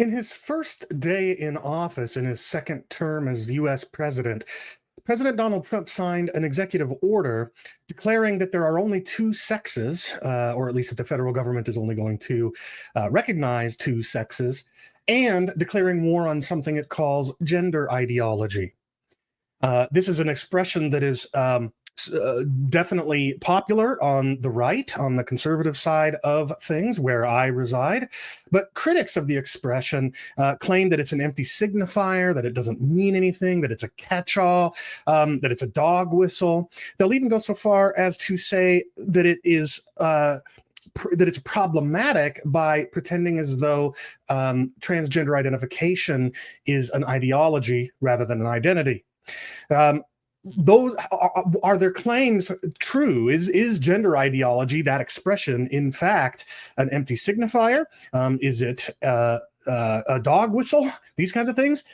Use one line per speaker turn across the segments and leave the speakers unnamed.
In his first day in office, in his second term as US president, President Donald Trump signed an executive order declaring that there are only two sexes, or at least that the federal government is only going to recognize two sexes, and declaring war on something it calls gender ideology. This is an expression that is definitely popular on the right, on the conservative side of things, where I reside. But critics of the expression claim that it's an empty signifier, that it doesn't mean anything, that it's a catch-all, that it's a dog whistle. They'll even go so far as to say that it is that it's problematic by pretending as though transgender identification is an ideology rather than an identity. Those are their claims true? Is gender ideology, that expression, in fact, an empty signifier? Is it a dog whistle? These kinds of things.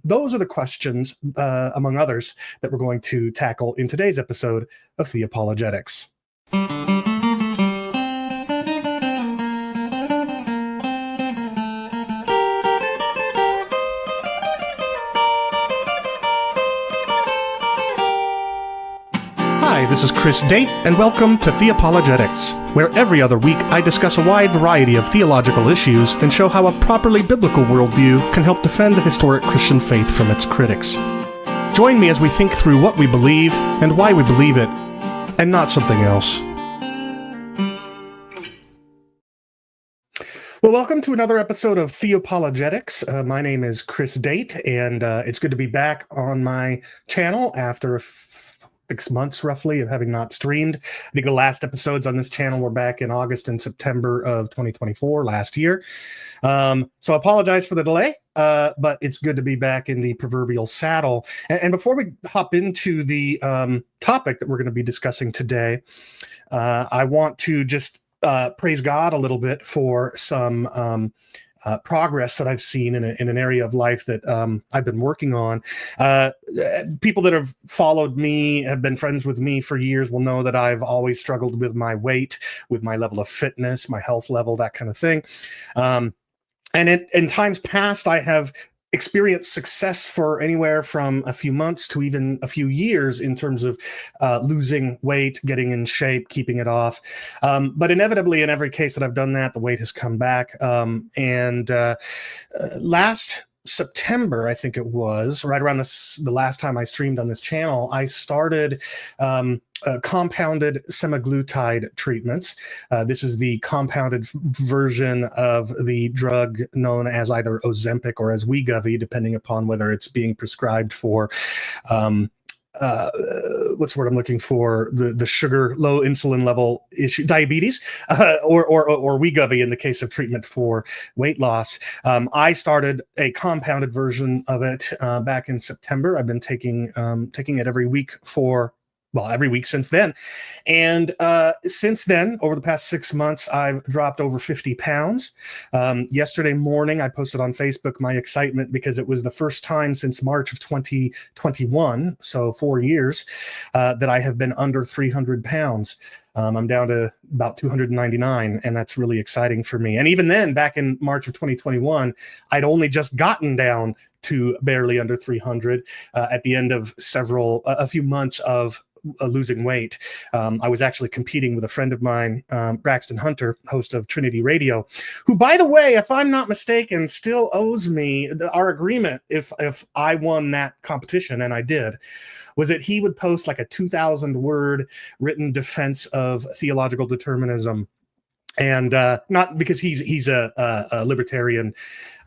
Those are the questions, among others, that we're going to tackle in today's episode of Theopologetics. Hi, this is Chris Date, and welcome to Theopologetics, where every other week I discuss a wide variety of theological issues and show how a properly biblical worldview can help defend the historic Christian faith from its critics. Join me as we think through what we believe and why we believe it, and not something else. Well, welcome to another episode of Theopologetics. My name is Chris Date, and it's good to be back on my channel after 6 months roughly of having not streamed. I think the last episodes on this channel were back in August and September of 2024, last year. So I apologize for the delay, but it's good to be back in the proverbial saddle. And before we hop into the topic that we're going to be discussing today, I want to just praise God a little bit for some progress that I've seen in an area of life that I've been working on. People that have followed me, have been friends with me for years, will know that I've always struggled with my weight, with my level of fitness, my health level, that kind of thing. And in times past, I have experienced success for anywhere from a few months to even a few years in terms of losing weight, getting in shape, keeping it off. But inevitably, in every case that I've done that, the weight has come back. And last September, I think it was, right around the last time I streamed on this channel, I started compounded semaglutide treatments. This is the compounded version of the drug known as either Ozempic or as Wegovy, depending upon whether it's being prescribed for what's the word I'm looking for? The sugar, low insulin level issue, diabetes, or Wegovy in the case of treatment for weight loss. I started a compounded version of it back in September. I've been taking it every week since then. And since then, over the past 6 months, I've dropped over 50 pounds. Yesterday morning, I posted on Facebook my excitement because it was the first time since March of 2021, so 4 years, that I have been under 300 pounds. I'm down to about 299, and that's really exciting for me. And even then, back in March of 2021, I'd only just gotten down to barely under 300 at the end of a few months of losing weight. I was actually competing with a friend of mine, Braxton Hunter, host of Trinity Radio, who, by the way, if I'm not mistaken, still owes me our agreement if I won that competition, and I did, was that he would post like a 2,000-word written defense of theological determinism. And not because he's a libertarian,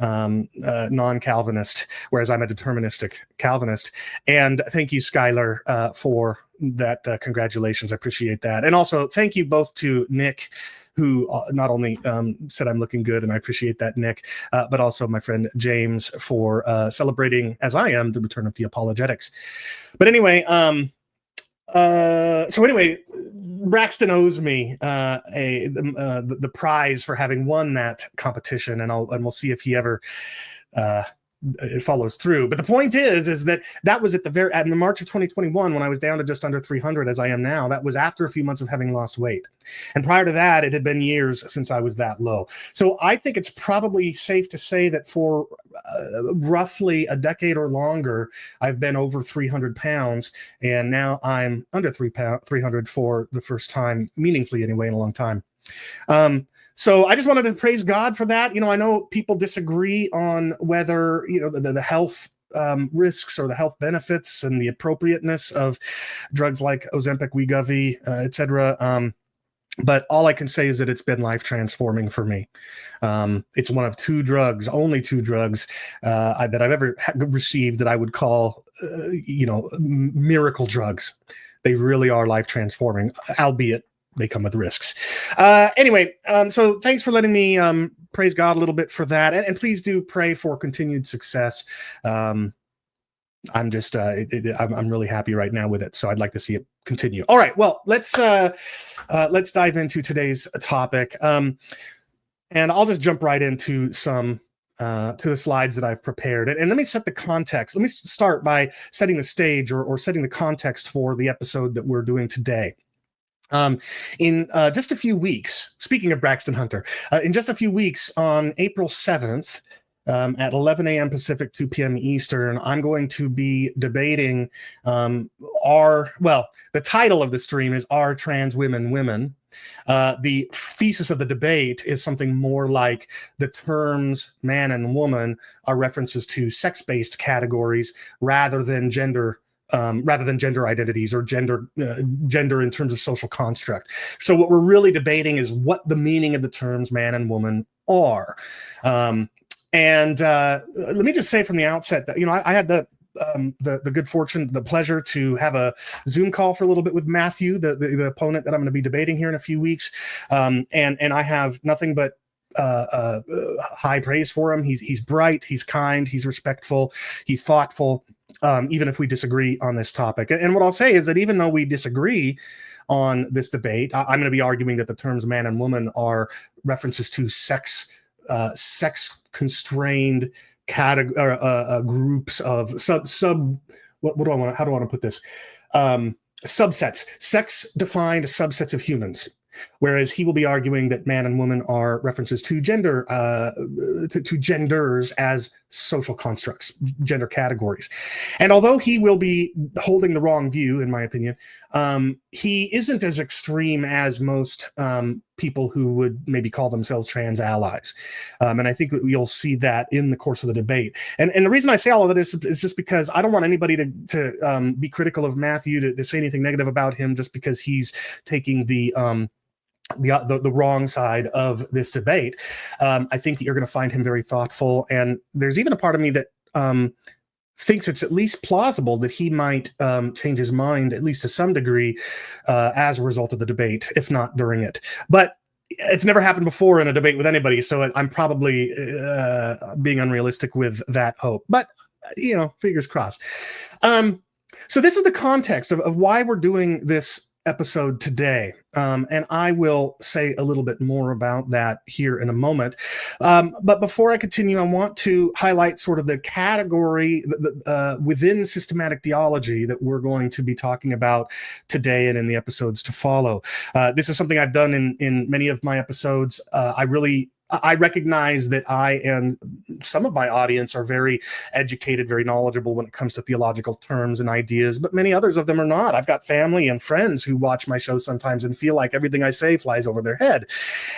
non-Calvinist, whereas I'm a deterministic Calvinist. And thank you, Skylar, for that. Congratulations. I appreciate that. And also thank you both to Nick, who not only said I'm looking good, and I appreciate that, Nick, but also my friend James for celebrating, as I am, the return of Theopologetics. But anyway, Braxton owes me the prize for having won that competition, and we'll see if he ever it follows through. But the point is that was in the March of 2021 when I was down to just under 300 as I am now. That was after a few months of having lost weight, and prior to that, it had been years since I was that low. So I think it's probably safe to say that for roughly a decade or longer, I've been over 300 pounds, and now I'm under 300 for the first time, meaningfully anyway, in a long time. So I just wanted to praise God for that. I know people disagree on whether, the health risks or the health benefits and the appropriateness of drugs like Ozempic, Wegovy, etc. But all I can say is that it's been life transforming for me. It's one of only two drugs that I've ever received that I would call, miracle drugs. They really are life transforming, albeit they come with risks. Anyway, so thanks for letting me praise God a little bit for that, and please do pray for continued success. I'm really happy right now with it, so I'd like to see it continue. All right, well, let's dive into today's topic, and I'll just jump right into to the slides that I've prepared. And let me set the context. Let me start by setting the stage or setting the context for the episode that we're doing today. In just a few weeks, speaking of Braxton Hunter, in just a few weeks on April 7th, at 11 a.m. Pacific, 2 p.m. Eastern, I'm going to be debating the title of the stream is Are Trans Women Women? The thesis of the debate is something more like the terms man and woman are references to sex-based categories rather than gender identities or gender in terms of social construct. So what we're really debating is what the meaning of the terms man and woman are. And let me just say from the outset that, I had the good fortune, the pleasure to have a Zoom call for a little bit with Matthew, the opponent that I'm going to be debating here in a few weeks. And I have nothing but high praise for him. He's bright, he's kind, he's respectful, he's thoughtful, even if we disagree on this topic. And what I'll say is that even though we disagree on this debate, I'm going to be arguing that the terms man and woman are references to sex constrained groups of how do I want to put this? Subsets, sex defined subsets of humans. Whereas he will be arguing that man and woman are references to gender, to genders as social constructs, gender categories. And although he will be holding the wrong view, in my opinion, he isn't as extreme as most people who would maybe call themselves trans allies. And I think that you'll see that in the course of the debate. And the reason I say all of it is just because I don't want anybody to be critical of Matthew, to say anything negative about him just because he's taking the wrong side of this debate. I think that you're going to find him very thoughtful, and there's even a part of me that thinks it's at least plausible that he might change his mind, at least to some degree, as a result of the debate, if not during it. But it's never happened before in a debate with anybody, so I'm probably being unrealistic with that hope. But, fingers crossed. So this is the context of why we're doing this episode today, and I will say a little bit more about that here in a moment. But before I continue, I want to highlight sort of the category within systematic theology that we're going to be talking about today and in the episodes to follow. This is something I've done in many of my episodes. I recognize that I and some of my audience are very educated, very knowledgeable when it comes to theological terms and ideas, but many others of them are not. I've got family and friends who watch my show sometimes and feel like everything I say flies over their head.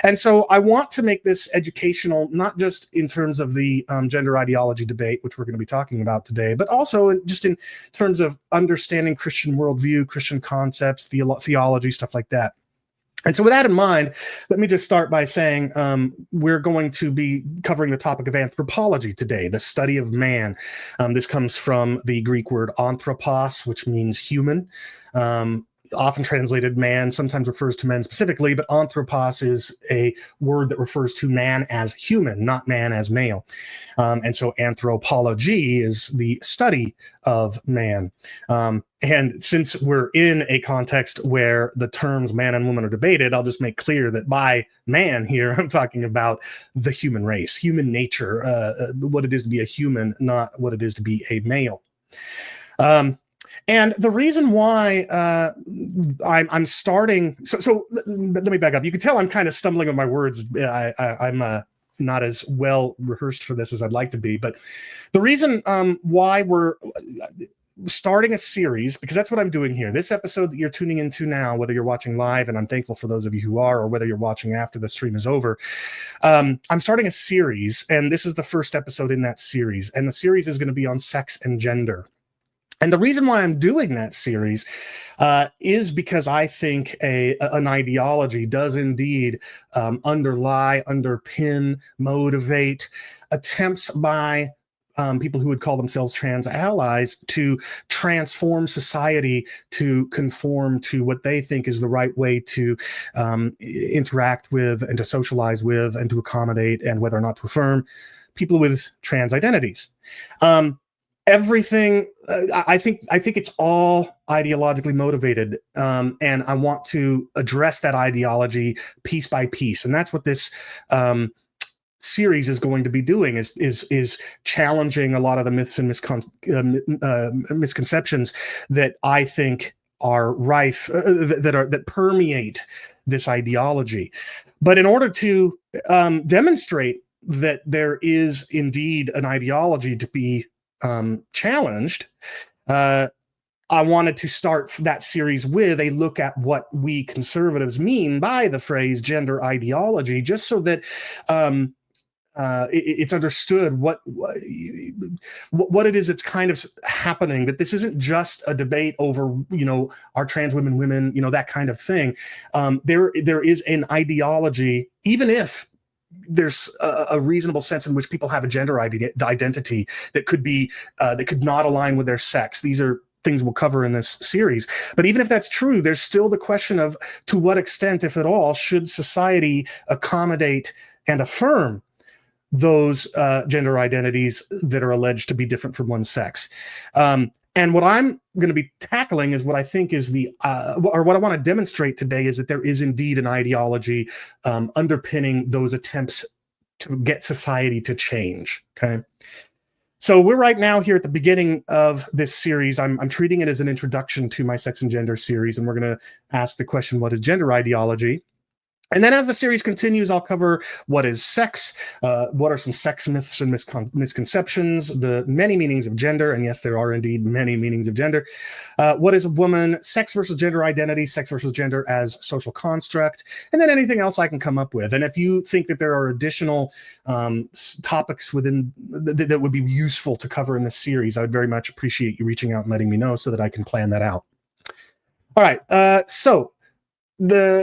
And so I want to make this educational, not just in terms of the gender ideology debate, which we're going to be talking about today, but also just in terms of understanding Christian worldview, Christian concepts, theology, stuff like that. And so with that in mind, let me just start by saying we're going to be covering the topic of anthropology today, the study of man. This comes from the Greek word anthropos, which means human. often translated man, sometimes refers to men specifically, but anthropos is a word that refers to man as human, not man as male. And so anthropology is the study of man. And since we're in a context where the terms man and woman are debated, I'll just make clear that by man here, I'm talking about the human race, human nature, what it is to be a human, not what it is to be a male. And the reason why I'm starting, so let me back up. You can tell I'm kind of stumbling on my words. I'm not as well rehearsed for this as I'd like to be, but the reason why we're starting a series, because that's what I'm doing here. This episode that you're tuning into now, whether you're watching live, and I'm thankful for those of you who are, or whether you're watching after the stream is over, I'm starting a series, and this is the first episode in that series, and the series is going to be on sex and gender. And the reason why I'm doing that series is because I think an ideology does indeed underpin, motivate attempts by people who would call themselves trans allies to transform society to conform to what they think is the right way to interact with and to socialize with and to accommodate and whether or not to affirm people with trans identities. Everything, I think it's all ideologically motivated, and I want to address that ideology piece by piece, and that's what this series is going to be doing, is challenging a lot of the myths and misconceptions that I think are rife, that permeate this ideology. But in order to demonstrate that there is indeed an ideology to be challenged, I wanted to start that series with a look at what we conservatives mean by the phrase gender ideology, just so that it's understood what it is that's kind of happening, that this isn't just a debate over, are trans women, that kind of thing. There is an ideology, even if there's a reasonable sense in which people have a gender identity that could be that could not align with their sex. These are things we'll cover in this series. But even if that's true, there's still the question of to what extent, if at all, should society accommodate and affirm those gender identities that are alleged to be different from one's sex. And what I'm going to be tackling is what I think is or what I want to demonstrate today is that there is indeed an ideology underpinning those attempts to get society to change. Okay. So we're right now here at the beginning of this series. I'm treating it as an introduction to my sex and gender series, and we're going to ask the question, what is gender ideology? And then as the series continues, I'll cover what is sex, what are some sex myths and misconceptions, the many meanings of gender, and yes, there are indeed many meanings of gender. What is a woman, sex versus gender identity, sex versus gender as social construct, and then anything else I can come up with. And if you think that there are additional topics within that would be useful to cover in this series, I would very much appreciate you reaching out and letting me know so that I can plan that out. All right,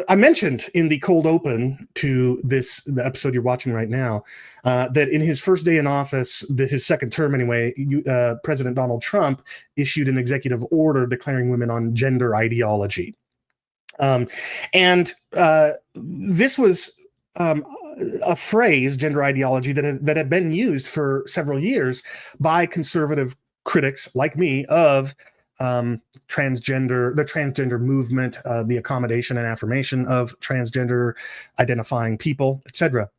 I mentioned in the cold open to the episode you're watching right now, that in his first day in office, his second term anyway, President Donald Trump issued an executive order declaring women on gender ideology. And this was a phrase, gender ideology, that had been used for several years by conservative critics like me of the transgender movement, the accommodation and affirmation of transgender identifying people, etc.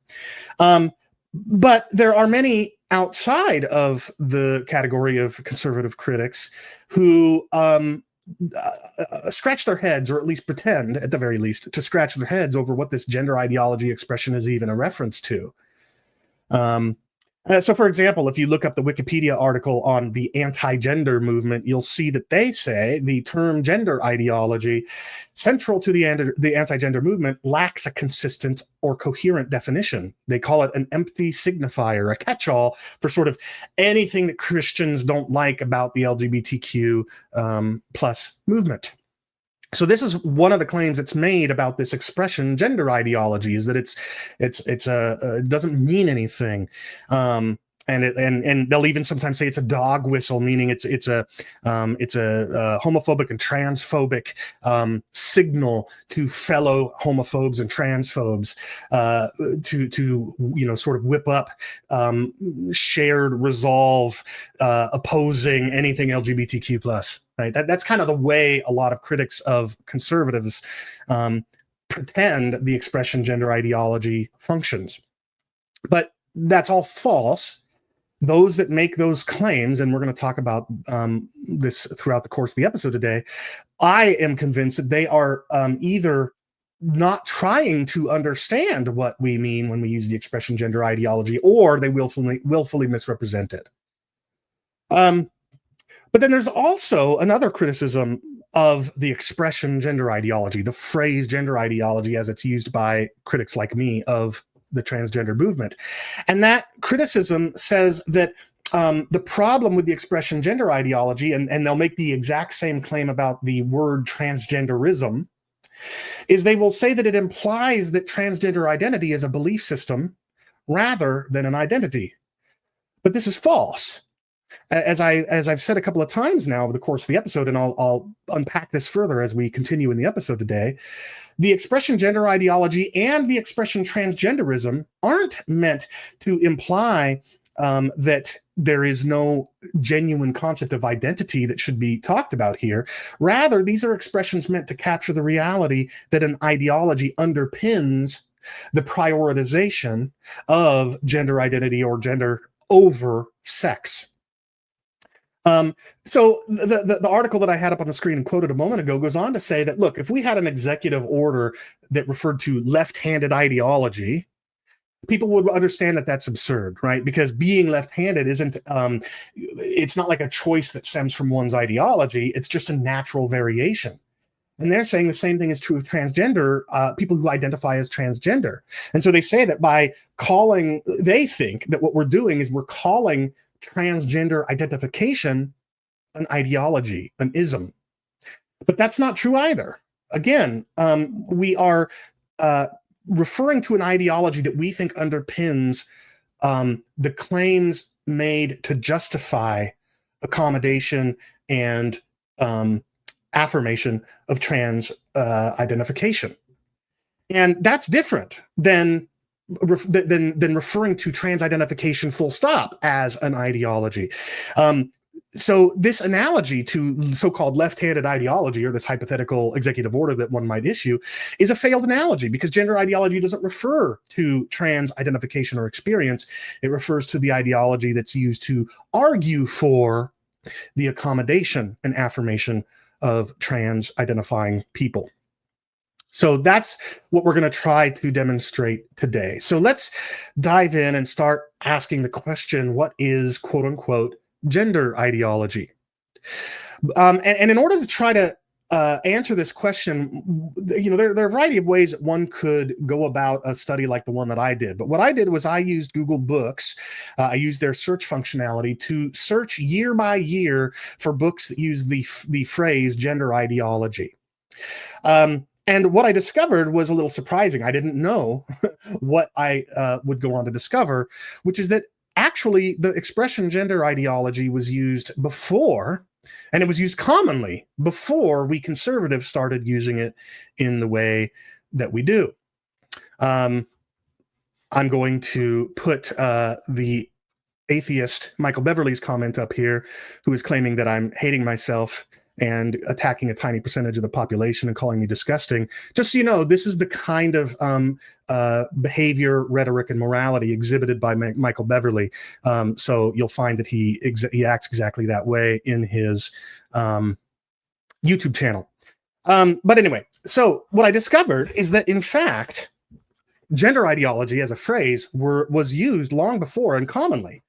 But there are many outside of the category of conservative critics who scratch their heads, or at least pretend, at the very least, to scratch their heads over what this gender ideology expression is even a reference to. So, for example, if you look up the Wikipedia article on the anti-gender movement, you'll see that they say the term gender ideology, central to the anti-gender movement, lacks a consistent or coherent definition. They call it an empty signifier, a catch-all for sort of anything that Christians don't like about the LGBTQ plus movement. So this is one of the claims that's made about this expression, gender ideology, is that it doesn't mean anything. And they'll even sometimes say it's a dog whistle, meaning it's a homophobic and transphobic signal to fellow homophobes and transphobes to sort of whip up shared resolve opposing anything LGBTQ plus. Right, that's kind of the way a lot of critics of conservatives pretend the expression gender ideology functions, but that's all false. Those that make those claims, and we're going to talk about this throughout the course of the episode today, I am convinced that they are either not trying to understand what we mean when we use the expression gender ideology, or they willfully misrepresent it. But then there's also another criticism of the expression gender ideology, the phrase gender ideology as it's used by critics like me of the transgender movement. And that criticism says that the problem with the expression gender ideology, and they'll make the exact same claim about the word transgenderism, is they will say that it implies that transgender identity is a belief system rather than an identity. But this is false. As I've said a couple of times now over the course of the episode, and I'll unpack this further as we continue in the episode today, the expression gender ideology and the expression transgenderism aren't meant to imply that there is no genuine concept of identity that should be talked about here. Rather, these are expressions meant to capture the reality that an ideology underpins the prioritization of gender identity or gender over sex. So the article that I had up on the screen and quoted a moment ago goes on to say that, look, if we had an executive order that referred to left-handed ideology, people would understand that that's absurd, right? Because being left-handed isn't, it's not like a choice that stems from one's ideology. It's just a natural variation. And they're saying the same thing is true of transgender, people who identify as transgender. And so they say that they think that what we're doing is we're calling transgender identification an ideology, an ism. But that's not true either. Again, we are referring to an ideology that we think underpins the claims made to justify accommodation and affirmation of trans identification. And that's different than referring to trans identification full stop as an ideology. So this analogy to so-called left-handed ideology, or this hypothetical executive order that one might issue, is a failed analogy, because gender ideology doesn't refer to trans identification or experience. It refers to the ideology that's used to argue for the accommodation and affirmation of trans identifying people. So that's what we're going to try to demonstrate today. So let's dive in and start asking the question, what is quote unquote gender ideology? And in order to try to answer this question, there are a variety of ways that one could go about a study like the one that I did. But what I did was I used Google Books. I used their search functionality to search year by year for books that use the phrase gender ideology. And what I discovered was a little surprising. I didn't know what I would go on to discover, which is that actually the expression gender ideology was used before, and it was used commonly before we conservatives started using it in the way that we do. I'm going to put the atheist Michael Beverly's comment up here, who is claiming that I'm hating myself and attacking a tiny percentage of the population and calling me disgusting. Just so you know, this is the kind of behavior, rhetoric, and morality exhibited by Michael Beverly. So you'll find that he acts exactly that way in his YouTube channel. But anyway, so what I discovered is that, in fact, gender ideology as a phrase was used long before and commonly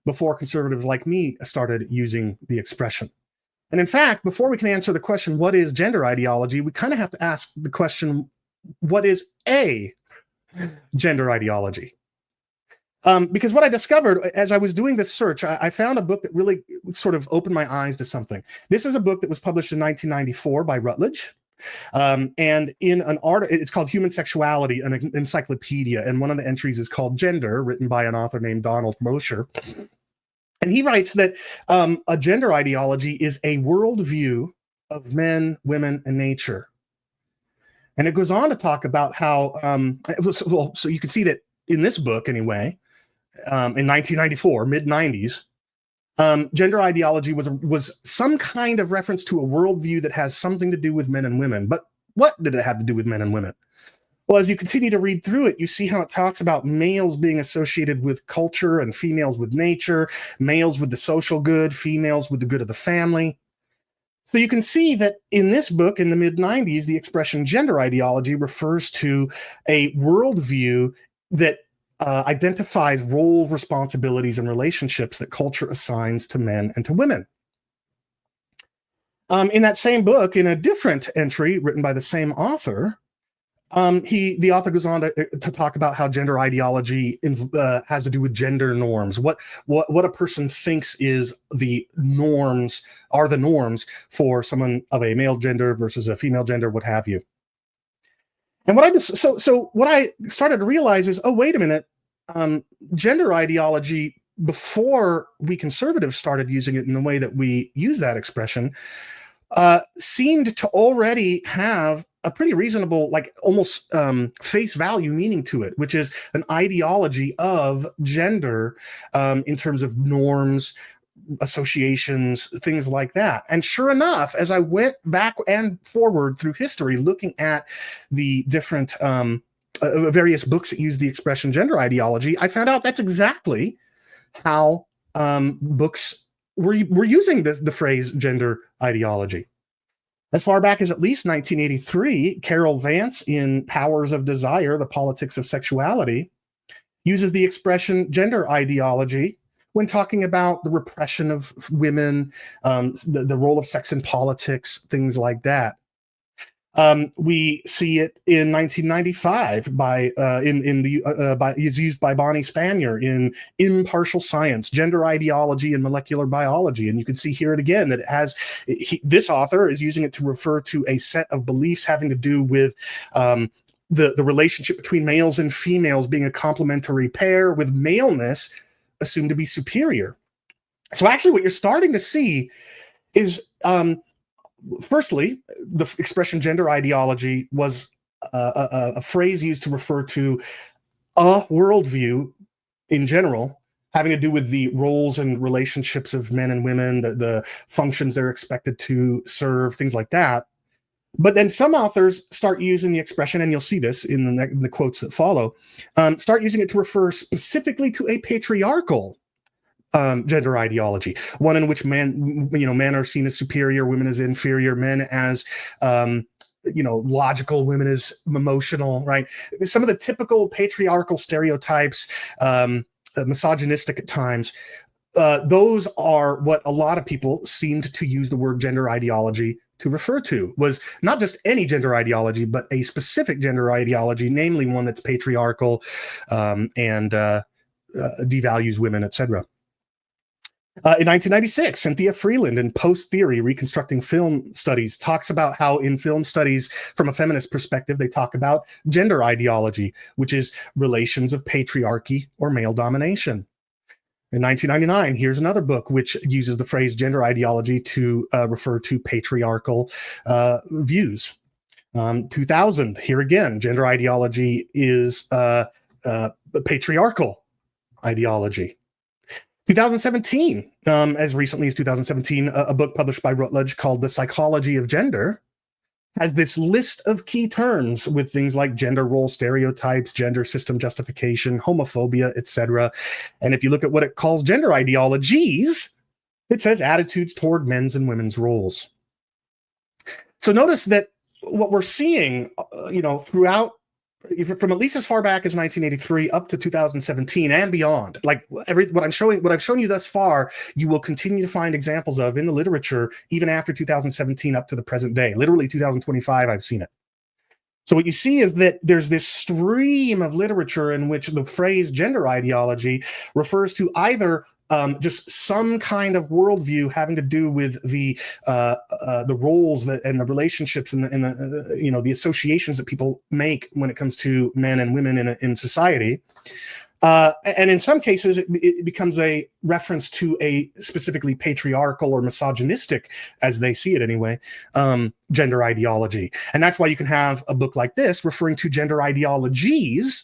before conservatives like me started using the expression. And in fact, before we can answer the question, what is gender ideology, we kind of have to ask the question, what is a gender ideology? Because what I discovered as I was doing this search, I found a book that really sort of opened my eyes to something. This is a book that was published in 1994 by Routledge. And in an article, it's called Human Sexuality, an encyclopedia, and one of the entries is called Gender, written by an author named Donald Mosher. And he writes that a gender ideology is a worldview of men, women, and nature. And it goes on to talk about how, so you can see that in this book anyway, in 1994, mid 90s, gender ideology was some kind of reference to a worldview that has something to do with men and women. But what did it have to do with men and women? Well, as you continue to read through it, you see how it talks about males being associated with culture and females with nature, males with the social good, females with the good of the family. So you can see that in this book in the mid-90s, the expression gender ideology refers to a worldview that identifies role, responsibilities, and relationships that culture assigns to men and to women. In that same book, in a different entry written by the same author, the author goes on to talk about how gender ideology has to do with gender norms. What a person thinks are the norms for someone of a male gender versus a female gender, what have you. And what I started to realize is, oh, wait a minute, gender ideology, before we conservatives started using it in the way that we use that expression, seemed to already have a pretty reasonable, like almost face value meaning to it, which is an ideology of gender in terms of norms, associations, things like that. And sure enough, as I went back and forward through history, looking at the different various books that use the expression gender ideology, I found out that's exactly how books were using the phrase gender ideology. As far back as at least 1983, Carol Vance in Powers of Desire, The Politics of Sexuality, uses the expression gender ideology when talking about the repression of women, the role of sex in politics, things like that. We see it in 1995 is used by Bonnie Spanier in Impartial Science, Gender Ideology and Molecular Biology. And you can see here it again, that it has, this author is using it to refer to a set of beliefs having to do with the relationship between males and females being a complementary pair, with maleness assumed to be superior. So actually what you're starting to see is, firstly, the expression gender ideology was a phrase used to refer to a worldview in general, having to do with the roles and relationships of men and women, the functions they're expected to serve, things like that. But then some authors start using the expression, and you'll see this in the quotes that follow, start using it to refer specifically to a patriarchal gender ideology, one in which men are seen as superior, women as inferior, men as logical, women as emotional, right? Some of the typical patriarchal stereotypes, misogynistic at times, those are what a lot of people seemed to use the word gender ideology to refer to. Was not just any gender ideology, but a specific gender ideology, namely one that's patriarchal and devalues women, etc. In 1996, Cynthia Freeland in Post Theory, Reconstructing Film Studies, talks about how in film studies, from a feminist perspective, they talk about gender ideology, which is relations of patriarchy or male domination. In 1999, here's another book which uses the phrase gender ideology to refer to patriarchal views. 2000, here again, gender ideology is patriarchal ideology. 2017, as recently as 2017, a book published by Routledge called The Psychology of Gender has this list of key terms with things like gender role stereotypes, gender system justification, homophobia, etc. And if you look at what it calls gender ideologies, it says attitudes toward men's and women's roles. So notice that what we're seeing, throughout, from at least as far back as 1983 up to 2017 and beyond, like what I've shown you thus far, you will continue to find examples of in the literature even after 2017 up to the present day. Literally 2025, I've seen it. So what you see is that there's this stream of literature in which the phrase gender ideology refers to either just some kind of worldview having to do with the roles and the relationships and the associations that people make when it comes to men and women in society. And in some cases, it becomes a reference to a specifically patriarchal or misogynistic, as they see it anyway, gender ideology. And that's why you can have a book like this referring to gender ideologies,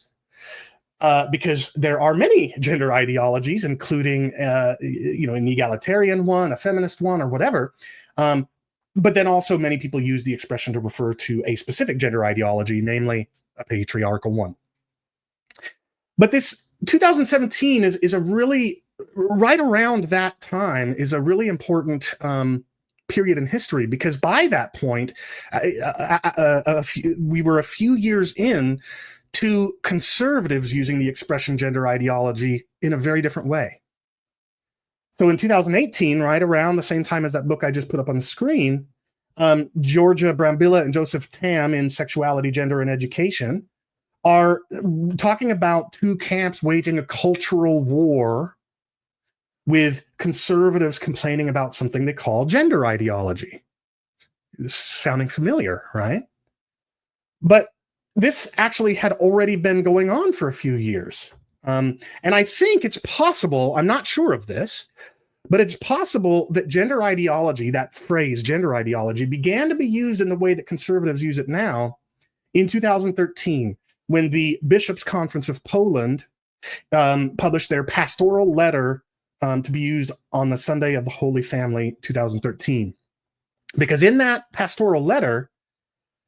because there are many gender ideologies, including, an egalitarian one, a feminist one, or whatever. But then also many people use the expression to refer to a specific gender ideology, namely a patriarchal one. But this 2017 is a really, right around that time, is a really important period in history, because by that point, we were a few years in to conservatives using the expression gender ideology in a very different way. So in 2018, right around the same time as that book I just put up on the screen, Georgia Brambilla and Joseph Tam in Sexuality, Gender, and Education are talking about two camps waging a cultural war with conservatives complaining about something they call gender ideology. This is sounding familiar, right? But this actually had already been going on for a few years. And I think it's possible, I'm not sure of this, but it's possible that gender ideology, that phrase gender ideology, began to be used in the way that conservatives use it now in 2013, when the Bishops' Conference of Poland published their pastoral letter to be used on the Sunday of the Holy Family 2013. Because in that pastoral letter,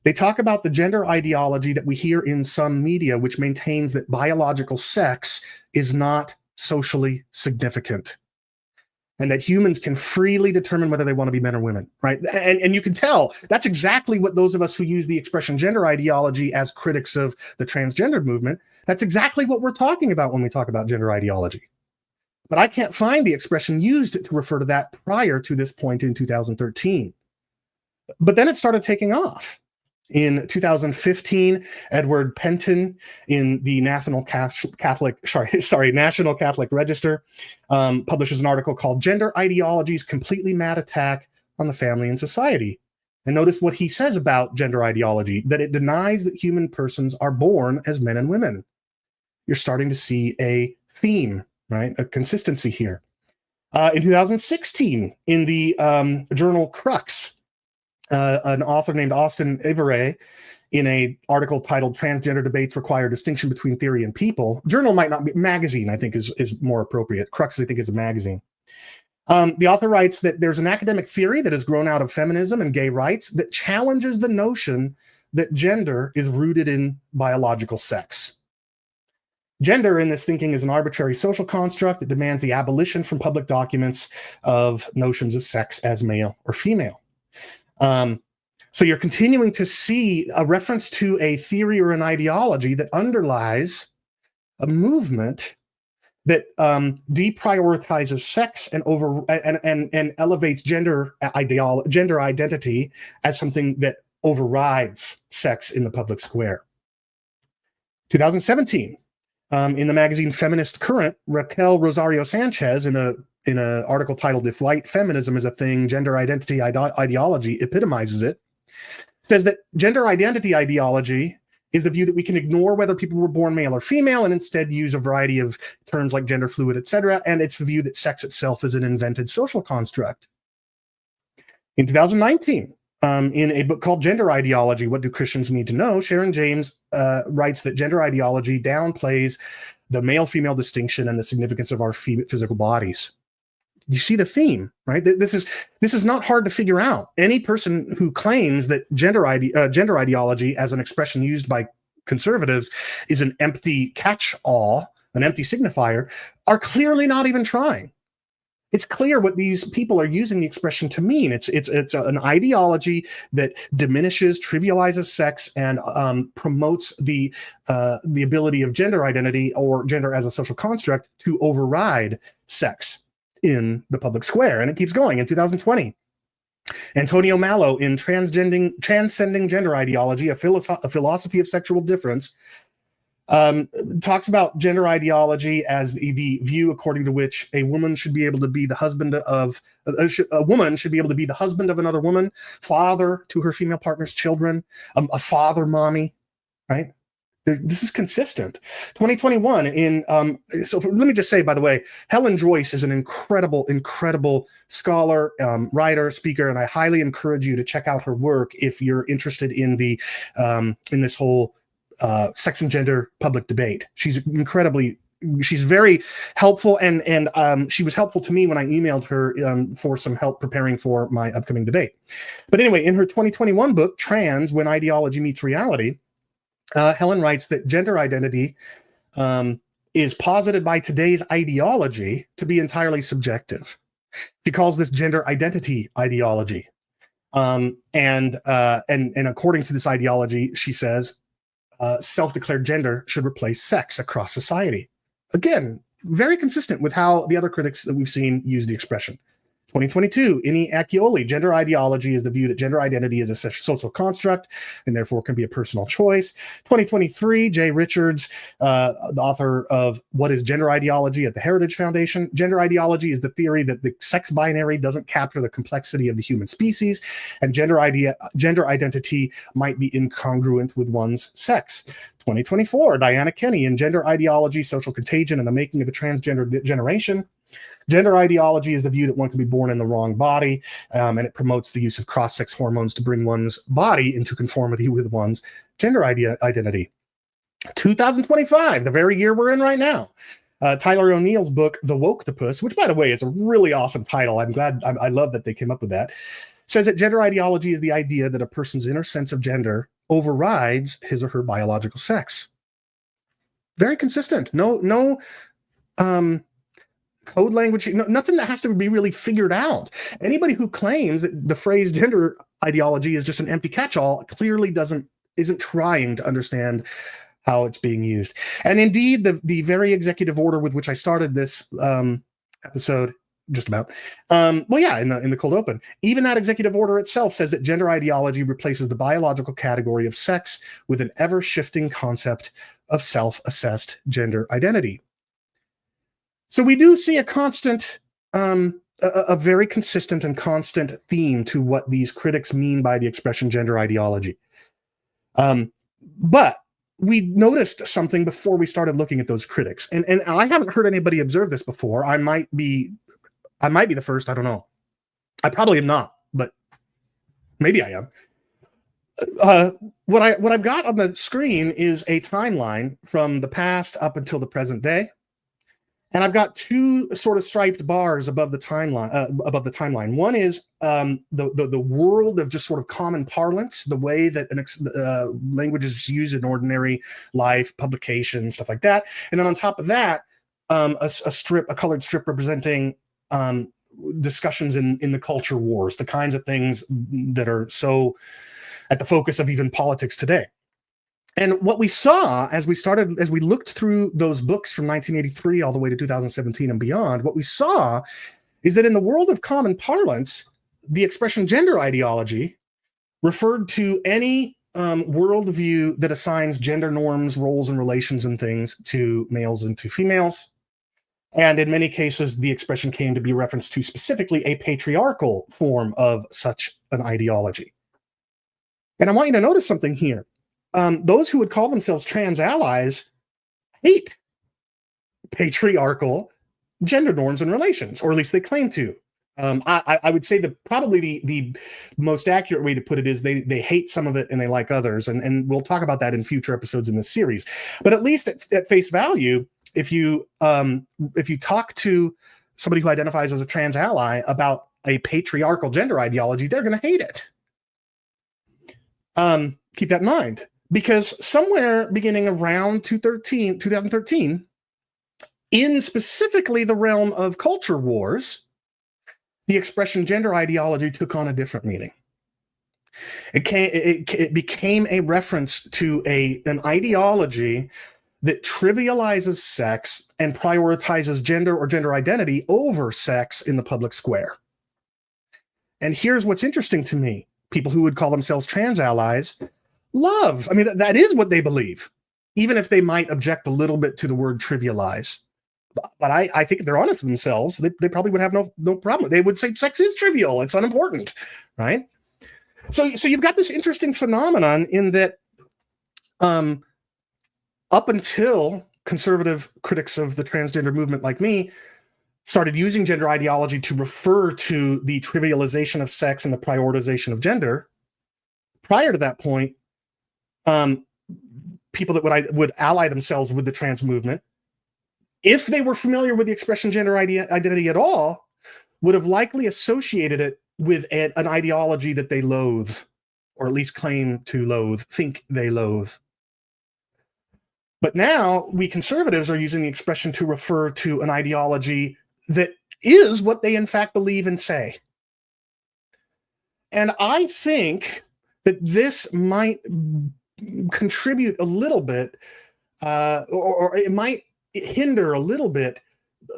they talk about the gender ideology that we hear in some media, which maintains that biological sex is not socially significant, and that humans can freely determine whether they want to be men or women, right? And you can tell that's exactly what those of us who use the expression gender ideology as critics of the transgender movement, that's exactly what we're talking about when we talk about gender ideology. But I can't find the expression used to refer to that prior to this point in 2013. But then it started taking off. In 2015, Edward Penton in the National Catholic Register publishes an article called "Gender Ideology's Completely Mad Attack on the Family and Society." And notice what he says about gender ideology, that it denies that human persons are born as men and women. You're starting to see a theme, right? A consistency here. In 2016, in the journal Crux, an author named Austin Everett, in an article titled "Transgender Debates Require Distinction Between Theory and People." Journal might not be, magazine I think is more appropriate. Crux I think is a magazine. The author writes that there's an academic theory that has grown out of feminism and gay rights that challenges the notion that gender is rooted in biological sex. Gender in this thinking is an arbitrary social construct that demands the abolition from public documents of notions of sex as male or female. So you're continuing to see a reference to a theory or an ideology that underlies a movement that deprioritizes sex and elevates gender identity as something that overrides sex in the public square. 2017, in the magazine Feminist Current, Raquel Rosario Sanchez, in an article titled "If White Feminism is a Thing, Gender Identity Ideology Epitomizes It," says that gender identity ideology is the view that we can ignore whether people were born male or female and instead use a variety of terms like gender fluid, etc. And it's the view that sex itself is an invented social construct. In 2019, in a book called "Gender Ideology, What Do Christians Need to Know?" Sharon James writes that gender ideology downplays the male-female distinction and the significance of our physical bodies. You see the theme, right? This is not hard to figure out. Any person who claims that gender ideology as an expression used by conservatives is an empty catch-all, an empty signifier, are clearly not even trying. It's clear what these people are using the expression to mean. It's an ideology that diminishes, trivializes sex, and promotes the ability of gender identity or gender as a social construct to override sex in the public square. And it keeps going. In 2020, Antonio Mallo in Transcending Gender Ideology, a philosophy of sexual difference, talks about gender ideology as the view according to which a woman should be able to be the husband of a woman should be able to be the husband of another woman, father to her female partner's children, a father mommy, right? This is consistent. 2021 in so let me just say, by the way, Helen Joyce is an incredible scholar, writer, speaker, and I highly encourage you to check out her work if you're interested in the in this whole sex and gender public debate. She's very helpful, and she was helpful to me when I emailed her for some help preparing for my upcoming debate. But anyway, in her 2021 book, Trans: When Ideology Meets Reality, Helen writes that gender identity is posited by today's ideology to be entirely subjective. She calls this gender identity ideology. And according to this ideology, she says, self-declared gender should replace sex across society. Again, very consistent with how the other critics that we've seen use the expression. 2022, Ini Accioli, gender ideology is the view that gender identity is a social construct and therefore can be a personal choice. 2023, Jay Richards, the author of What is Gender Ideology at the Heritage Foundation. Gender ideology is the theory that the sex binary doesn't capture the complexity of the human species, and gender identity might be incongruent with one's sex. 2024, Diana Kenny in Gender Ideology, Social Contagion, and the Making of a Transgender Generation. Gender ideology is the view that one can be born in the wrong body, and it promotes the use of cross-sex hormones to bring one's body into conformity with one's gender identity. 2025, the very year we're in right now. Tyler O'Neill's book, The Woke-topus, which, by the way, is a really awesome title. I love that they came up with that, says that gender ideology is the idea that a person's inner sense of gender overrides his or her biological sex. Very consistent. No code language, nothing that has to be really figured out. Anybody who claims that the phrase gender ideology is just an empty catch-all clearly isn't trying to understand how it's being used. And indeed, the very executive order with which I started this episode, just about, in the cold open, even that executive order itself says that gender ideology replaces the biological category of sex with an ever-shifting concept of self-assessed gender identity. So we do see a constant, a very consistent and constant theme to what these critics mean by the expression gender ideology. But we noticed something before we started looking at those critics, and I haven't heard anybody observe this before. I might be the first. I don't know. I probably am not, but maybe I am. What I've got on the screen is a timeline from the past up until the present day. And I've got two sort of striped bars above the timeline. One is the world of just sort of common parlance, the way that language is used in ordinary life, publication, stuff like that. And then on top of that, a colored strip representing discussions in the culture wars, the kinds of things that are so at the focus of even politics today. And what we saw as we looked through those books from 1983 all the way to 2017 and beyond, what we saw is that in the world of common parlance, the expression gender ideology referred to any worldview that assigns gender norms, roles, and relations and things to males and to females. And in many cases, the expression came to be referenced to specifically a patriarchal form of such an ideology. And I want you to notice something here. Those who would call themselves trans allies hate patriarchal gender norms and relations, or at least they claim to. I would say that probably the most accurate way to put it is they hate some of it and they like others, and we'll talk about that in future episodes in this series. But at least at face value, if you talk to somebody who identifies as a trans ally about a patriarchal gender ideology, they're going to hate it. Keep that in mind. Because somewhere beginning around 2013, in specifically the realm of culture wars, the expression gender ideology took on a different meaning. It became a reference to an ideology that trivializes sex and prioritizes gender or gender identity over sex in the public square. And here's what's interesting to me. People who would call themselves trans allies love. I mean, that is what they believe, even if they might object a little bit to the word trivialize. But I think if they're honest with themselves, they probably would have no problem. They would say sex is trivial. It's unimportant, right? So you've got this interesting phenomenon in that up until conservative critics of the transgender movement like me started using gender ideology to refer to the trivialization of sex and the prioritization of gender, prior to that point, people that would ally themselves with the trans movement, if they were familiar with the expression gender identity at all, would have likely associated it with an ideology that they loathe, or at least claim to loathe, think they loathe. But now we conservatives are using the expression to refer to an ideology that is what they in fact believe and say. And I think that this might contribute a little bit, or it might hinder a little bit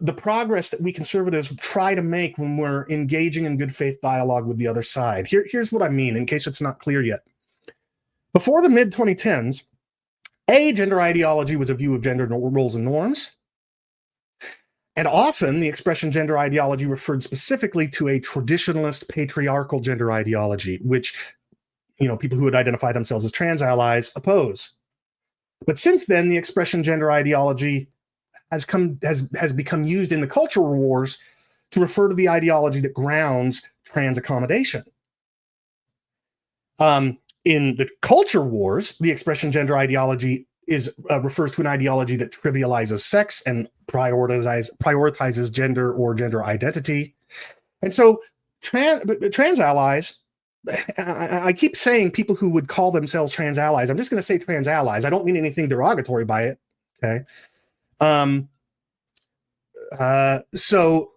the progress that we conservatives try to make when we're engaging in good faith dialogue with the other side. Here's what I mean, in case it's not clear yet. Before the mid-2010s, gender ideology was a view of gender roles and norms. And often the expression gender ideology referred specifically to a traditionalist patriarchal gender ideology, which, people who would identify themselves as trans allies oppose. But since then, the expression gender ideology has become used in the cultural wars to refer to the ideology that grounds trans accommodation. In the culture wars, the expression gender ideology refers to an ideology that trivializes sex and prioritizes gender or gender identity. And so trans allies, I keep saying people who would call themselves trans allies. I'm just going to say trans allies. I don't mean anything derogatory by it. Okay. So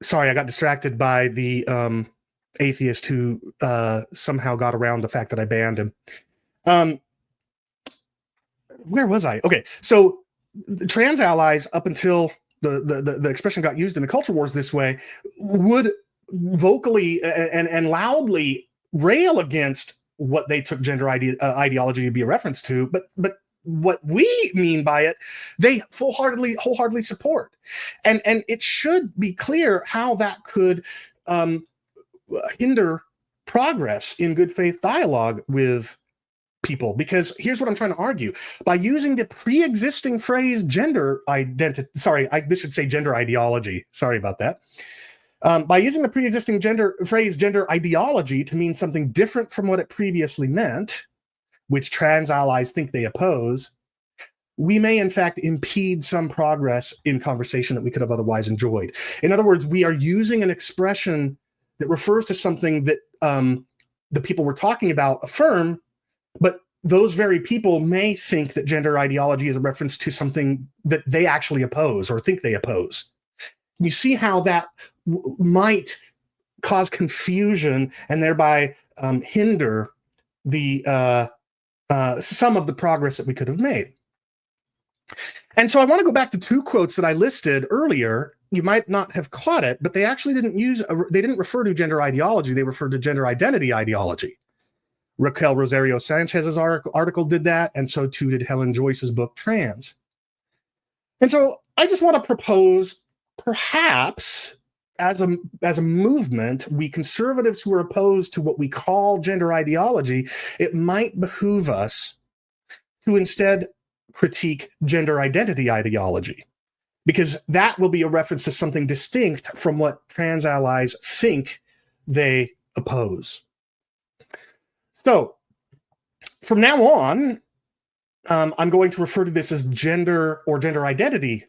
sorry, I got distracted by the atheist who somehow got around the fact that I banned him. Where was I? Okay, so the trans allies, up until the expression got used in the culture wars this way, would vocally and loudly rail against what they took gender ideology to be a reference to, but what we mean by it, they wholeheartedly support. And it should be clear how that could hinder progress in good faith dialogue with people, because here's what I'm trying to argue. By using the pre-existing phrase gender identity, this should say gender ideology. Sorry about that. By using the pre-existing phrase gender ideology to mean something different from what it previously meant, which trans allies think they oppose, we may in fact impede some progress in conversation that we could have otherwise enjoyed. In other words, we are using an expression that refers to something that the people we're talking about affirm, but those very people may think that gender ideology is a reference to something that they actually oppose or think they oppose. You see how that might cause confusion and thereby hinder the some of the progress that we could have made. And so I want to go back to two quotes that I listed earlier. You might not have caught it, but they actually didn't refer to gender ideology. They referred to gender identity ideology. Raquel Rosario Sanchez's article did that, and so too did Helen Joyce's book, Trans. And so I just want to propose, perhaps, as a movement, we conservatives who are opposed to what we call gender ideology, it might behoove us to instead critique gender identity ideology, because that will be a reference to something distinct from what trans allies think they oppose. So from now on, I'm going to refer to this as gender or gender identity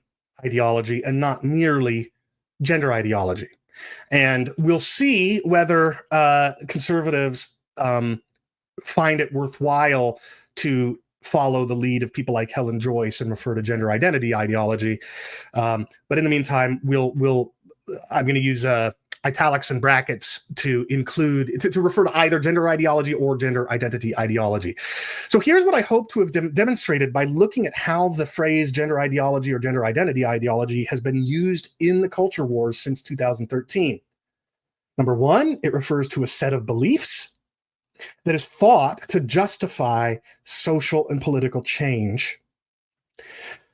ideology and not merely gender ideology. And we'll see whether conservatives find it worthwhile to follow the lead of people like Helen Joyce and refer to gender identity ideology. But in the meantime, I'm going to use italics and brackets to include, to refer to either gender ideology or gender identity ideology. So here's what I hope to have demonstrated by looking at how the phrase gender ideology or gender identity ideology has been used in the culture wars since 2013. Number one, it refers to a set of beliefs that is thought to justify social and political change,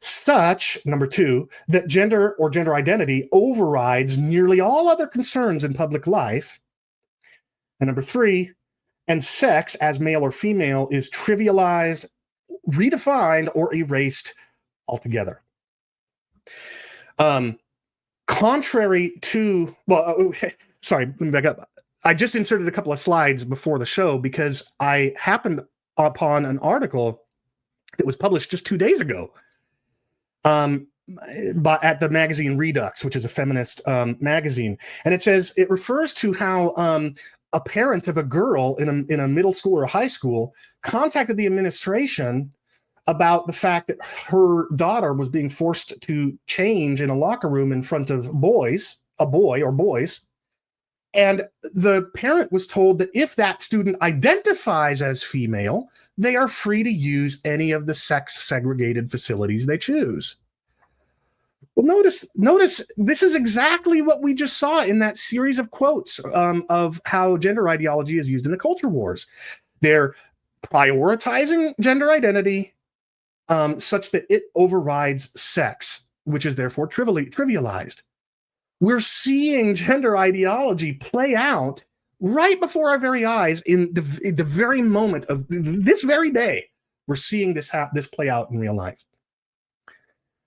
such, number two, that gender or gender identity overrides nearly all other concerns in public life. And number three, and sex as male or female is trivialized, redefined, or erased altogether. Contrary to, sorry, let me back up. I just inserted a couple of slides before the show because I happened upon an article that was published just 2 days ago at the magazine Redux, which is a feminist magazine. And it refers to how a parent of a girl in a middle school or a high school contacted the administration about the fact that her daughter was being forced to change in a locker room in front of boys. And the parent was told that if that student identifies as female, they are free to use any of the sex-segregated facilities they choose. Well, notice this is exactly what we just saw in that series of quotes of how gender ideology is used in the culture wars. They're prioritizing gender identity such that it overrides sex, which is therefore trivialized. We're seeing gender ideology play out right before our very eyes in the very moment of this very day. We're seeing this play out in real life.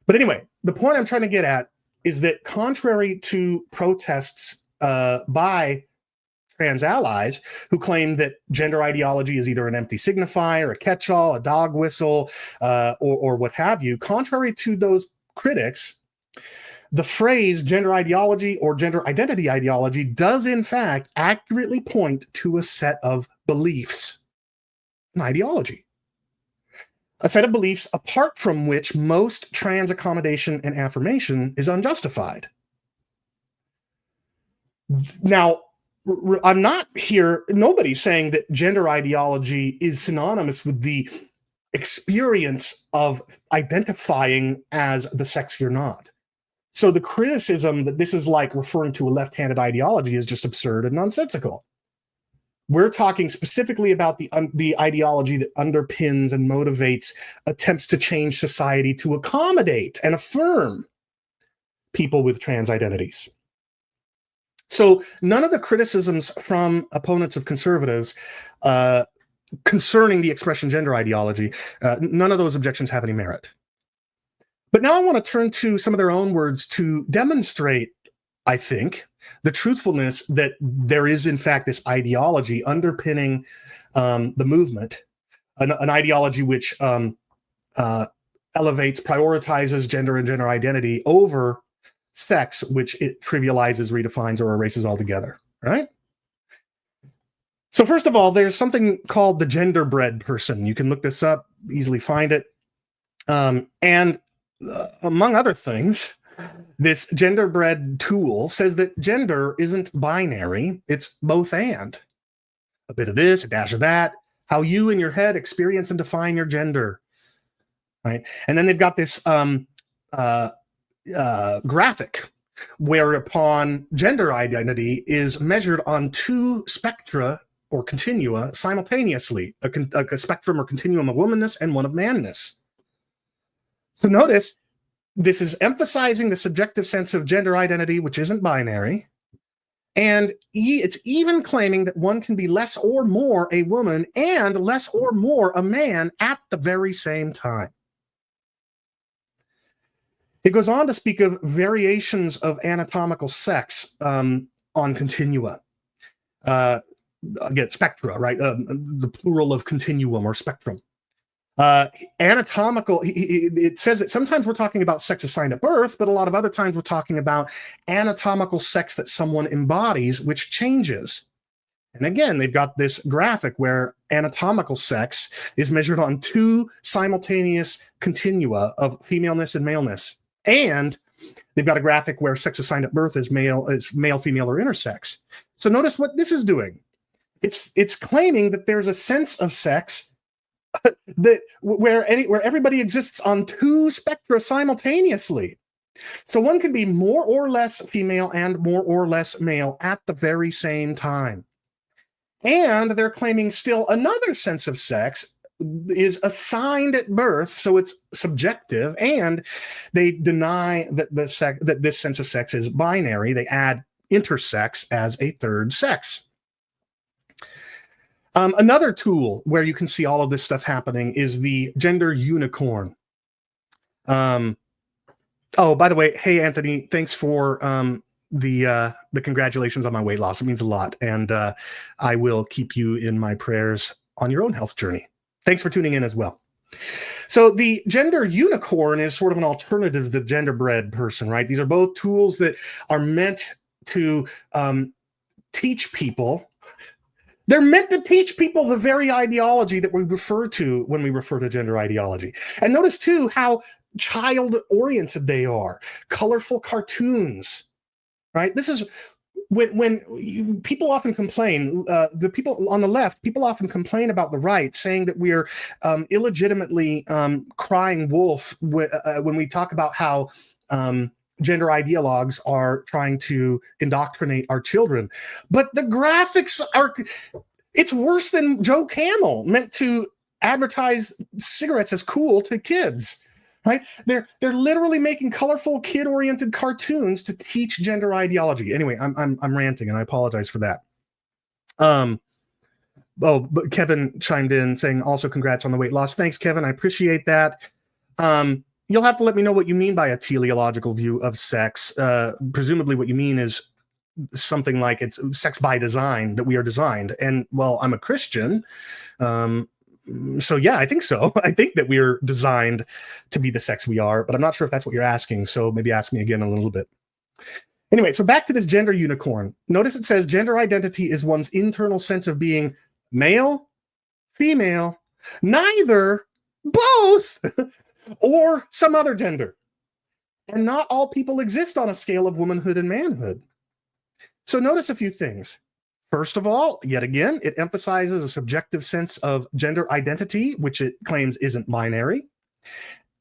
But anyway, the point I'm trying to get at is that contrary to protests by trans allies who claim that gender ideology is either an empty signifier, a catch-all, a dog whistle, or what have you, contrary to those critics, the phrase gender ideology or gender identity ideology does in fact accurately point to a set of beliefs, an ideology. A set of beliefs apart from which most trans accommodation and affirmation is unjustified. Now, I'm not here, nobody's saying that gender ideology is synonymous with the experience of identifying as the sex you're not. So the criticism that this is like referring to a left-handed ideology is just absurd and nonsensical. We're talking specifically about the ideology that underpins and motivates attempts to change society to accommodate and affirm people with trans identities. So none of the criticisms from opponents of conservatives concerning the expression gender ideology, none of those objections have any merit. But now I want to turn to some of their own words to demonstrate, I think, the truthfulness that there is, in fact, this ideology underpinning the movement, an ideology which elevates, prioritizes gender and gender identity over sex, which it trivializes, redefines, or erases altogether, right? So first of all, there's something called the genderbread person. You can look this up, easily find it. And among other things, this genderbread tool says that gender isn't binary, it's both and. A bit of this, a dash of that, how you in your head experience and define your gender, right? And then they've got this graphic whereupon gender identity is measured on two spectra or continua simultaneously, a spectrum or continuum of womanness and one of manness. So notice, this is emphasizing the subjective sense of gender identity, which isn't binary, and it's even claiming that one can be less or more a woman and less or more a man at the very same time. It goes on to speak of variations of anatomical sex on continua. Again, spectra, right? The plural of continuum or spectrum. Anatomical, it says that sometimes we're talking about sex assigned at birth, but a lot of other times we're talking about anatomical sex that someone embodies, which changes. And again, they've got this graphic where anatomical sex is measured on two simultaneous continua of femaleness and maleness. And they've got a graphic where sex assigned at birth is male, female, or intersex. So notice what this is doing. It's claiming that there's a sense of sex that where everybody exists on two spectra simultaneously. So one can be more or less female and more or less male at the very same time. And they're claiming still another sense of sex is assigned at birth, so it's subjective, and they deny that that this sense of sex is binary. They add intersex as a third sex. Another tool where you can see all of this stuff happening is the gender unicorn. Oh, by the way, hey Anthony, thanks for the congratulations on my weight loss. It means a lot, and I will keep you in my prayers on your own health journey. Thanks for tuning in as well. So the gender unicorn is sort of an alternative to the genderbread person, right? These are both tools that are meant to teach people. They're meant to teach people the very ideology that we refer to when we refer to gender ideology. And notice too how child-oriented they are. Colorful cartoons, right? This is when people often complain, the people on the left, people often complain about the right, saying that we're illegitimately crying wolf when we talk about how gender ideologues are trying to indoctrinate our children. But the graphics are, it's worse than Joe Camel meant to advertise cigarettes as cool to kids. Right? They're literally making colorful, kid-oriented cartoons to teach gender ideology. Anyway, I'm ranting, and I apologize for that. Oh, but Kevin chimed in saying also congrats on the weight loss. Thanks, Kevin. I appreciate that. You'll have to let me know what you mean by a teleological view of sex. Presumably, what you mean is something like it's sex by design, that we are designed. And well, I'm a Christian. So yeah, I think so. I think that we're designed to be the sex we are, but I'm not sure if that's what you're asking. So maybe ask me again in a little bit. Anyway, so back to this gender unicorn. Notice it says gender identity is one's internal sense of being male, female, neither, both, or some other gender. And not all people exist on a scale of womanhood and manhood. So notice a few things. First of all, yet again, it emphasizes a subjective sense of gender identity, which it claims isn't binary.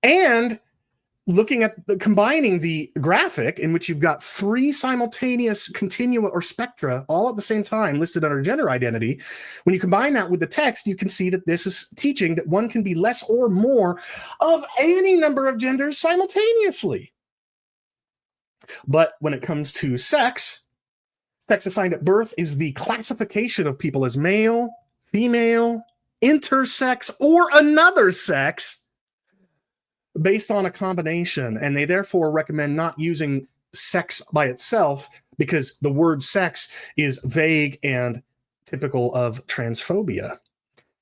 And looking at combining the graphic in which you've got three simultaneous continua or spectra all at the same time listed under gender identity, when you combine that with the text, you can see that this is teaching that one can be less or more of any number of genders simultaneously. But when it comes to sex assigned at birth is the classification of people as male, female, intersex, or another sex based on a combination. And they therefore recommend not using sex by itself because the word sex is vague and typical of transphobia.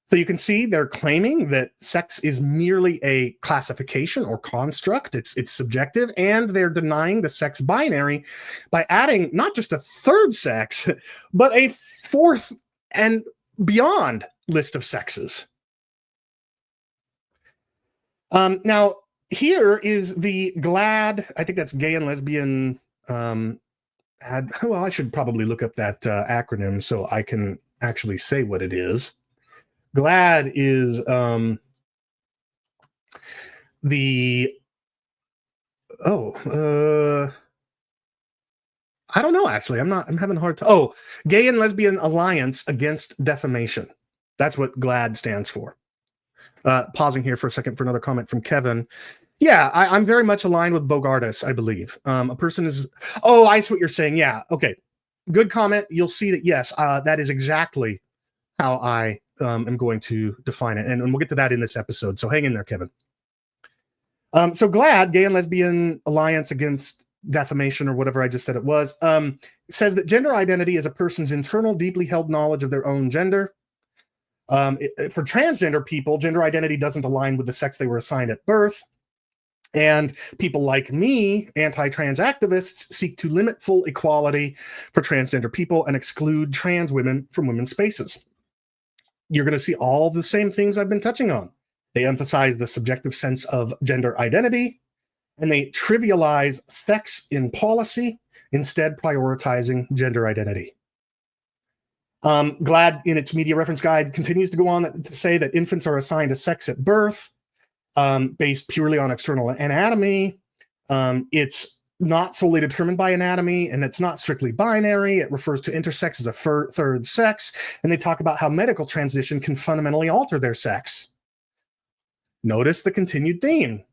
So you can see they're claiming that sex is merely a classification or construct. It's subjective, and they're denying the sex binary by adding not just a third sex, but a fourth and beyond list of sexes. Now, here is the GLAAD, I think that's gay and lesbian, well, I should probably look up that acronym so I can actually say what it is. GLAAD is I don't know, actually. I'm having a hard time. Gay and Lesbian Alliance Against Defamation. That's what GLAAD stands for. Pausing here for a second for another comment from Kevin. Yeah, I'm very much aligned with Bogartis, I believe. A person is, I see what you're saying. Yeah, okay. Good comment. You'll see that, yes, that is exactly how I am going to define it. And we'll get to that in this episode. So hang in there, Kevin. So GLAAD, Gay and Lesbian Alliance Against Defamation, or whatever I just said it was, says that gender identity is a person's internal, deeply held knowledge of their own gender. For transgender people, gender identity doesn't align with the sex they were assigned at birth. And people like me, anti-trans activists, seek to limit full equality for transgender people and exclude trans women from women's spaces. You're going to see all the same things I've been touching on. They emphasize the subjective sense of gender identity, and they trivialize sex in policy, instead prioritizing gender identity. GLAAD, in its media reference guide, continues to go on to say that infants are assigned a sex at birth, based purely on external anatomy. It's not solely determined by anatomy, and it's not strictly binary. It refers to intersex as a third sex, and they talk about how medical transition can fundamentally alter their sex. Notice the continued theme.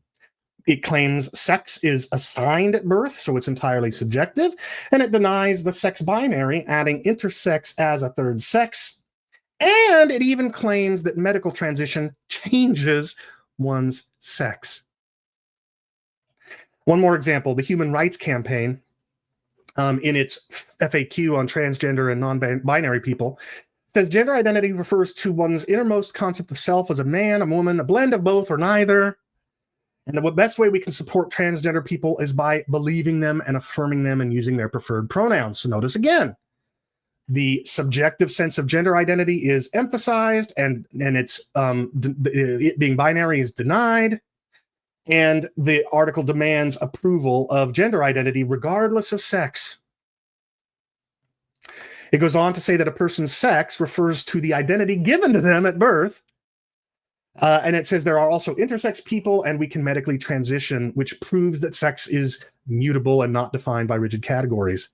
It claims sex is assigned at birth, so it's entirely subjective, and it denies the sex binary, adding intersex as a third sex, and it even claims that medical transition changes one's sex. One more example, the Human Rights Campaign, in its FAQ on transgender and non-binary people, says gender identity refers to one's innermost concept of self as a man, a woman, a blend of both or neither. And the best way we can support transgender people is by believing them and affirming them and using their preferred pronouns. So notice again, the subjective sense of gender identity is emphasized, and it being binary is denied. And the article demands approval of gender identity regardless of sex. It goes on to say that a person's sex refers to the identity given to them at birth. And it says there are also intersex people, and we can medically transition, which proves that sex is mutable and not defined by rigid categories.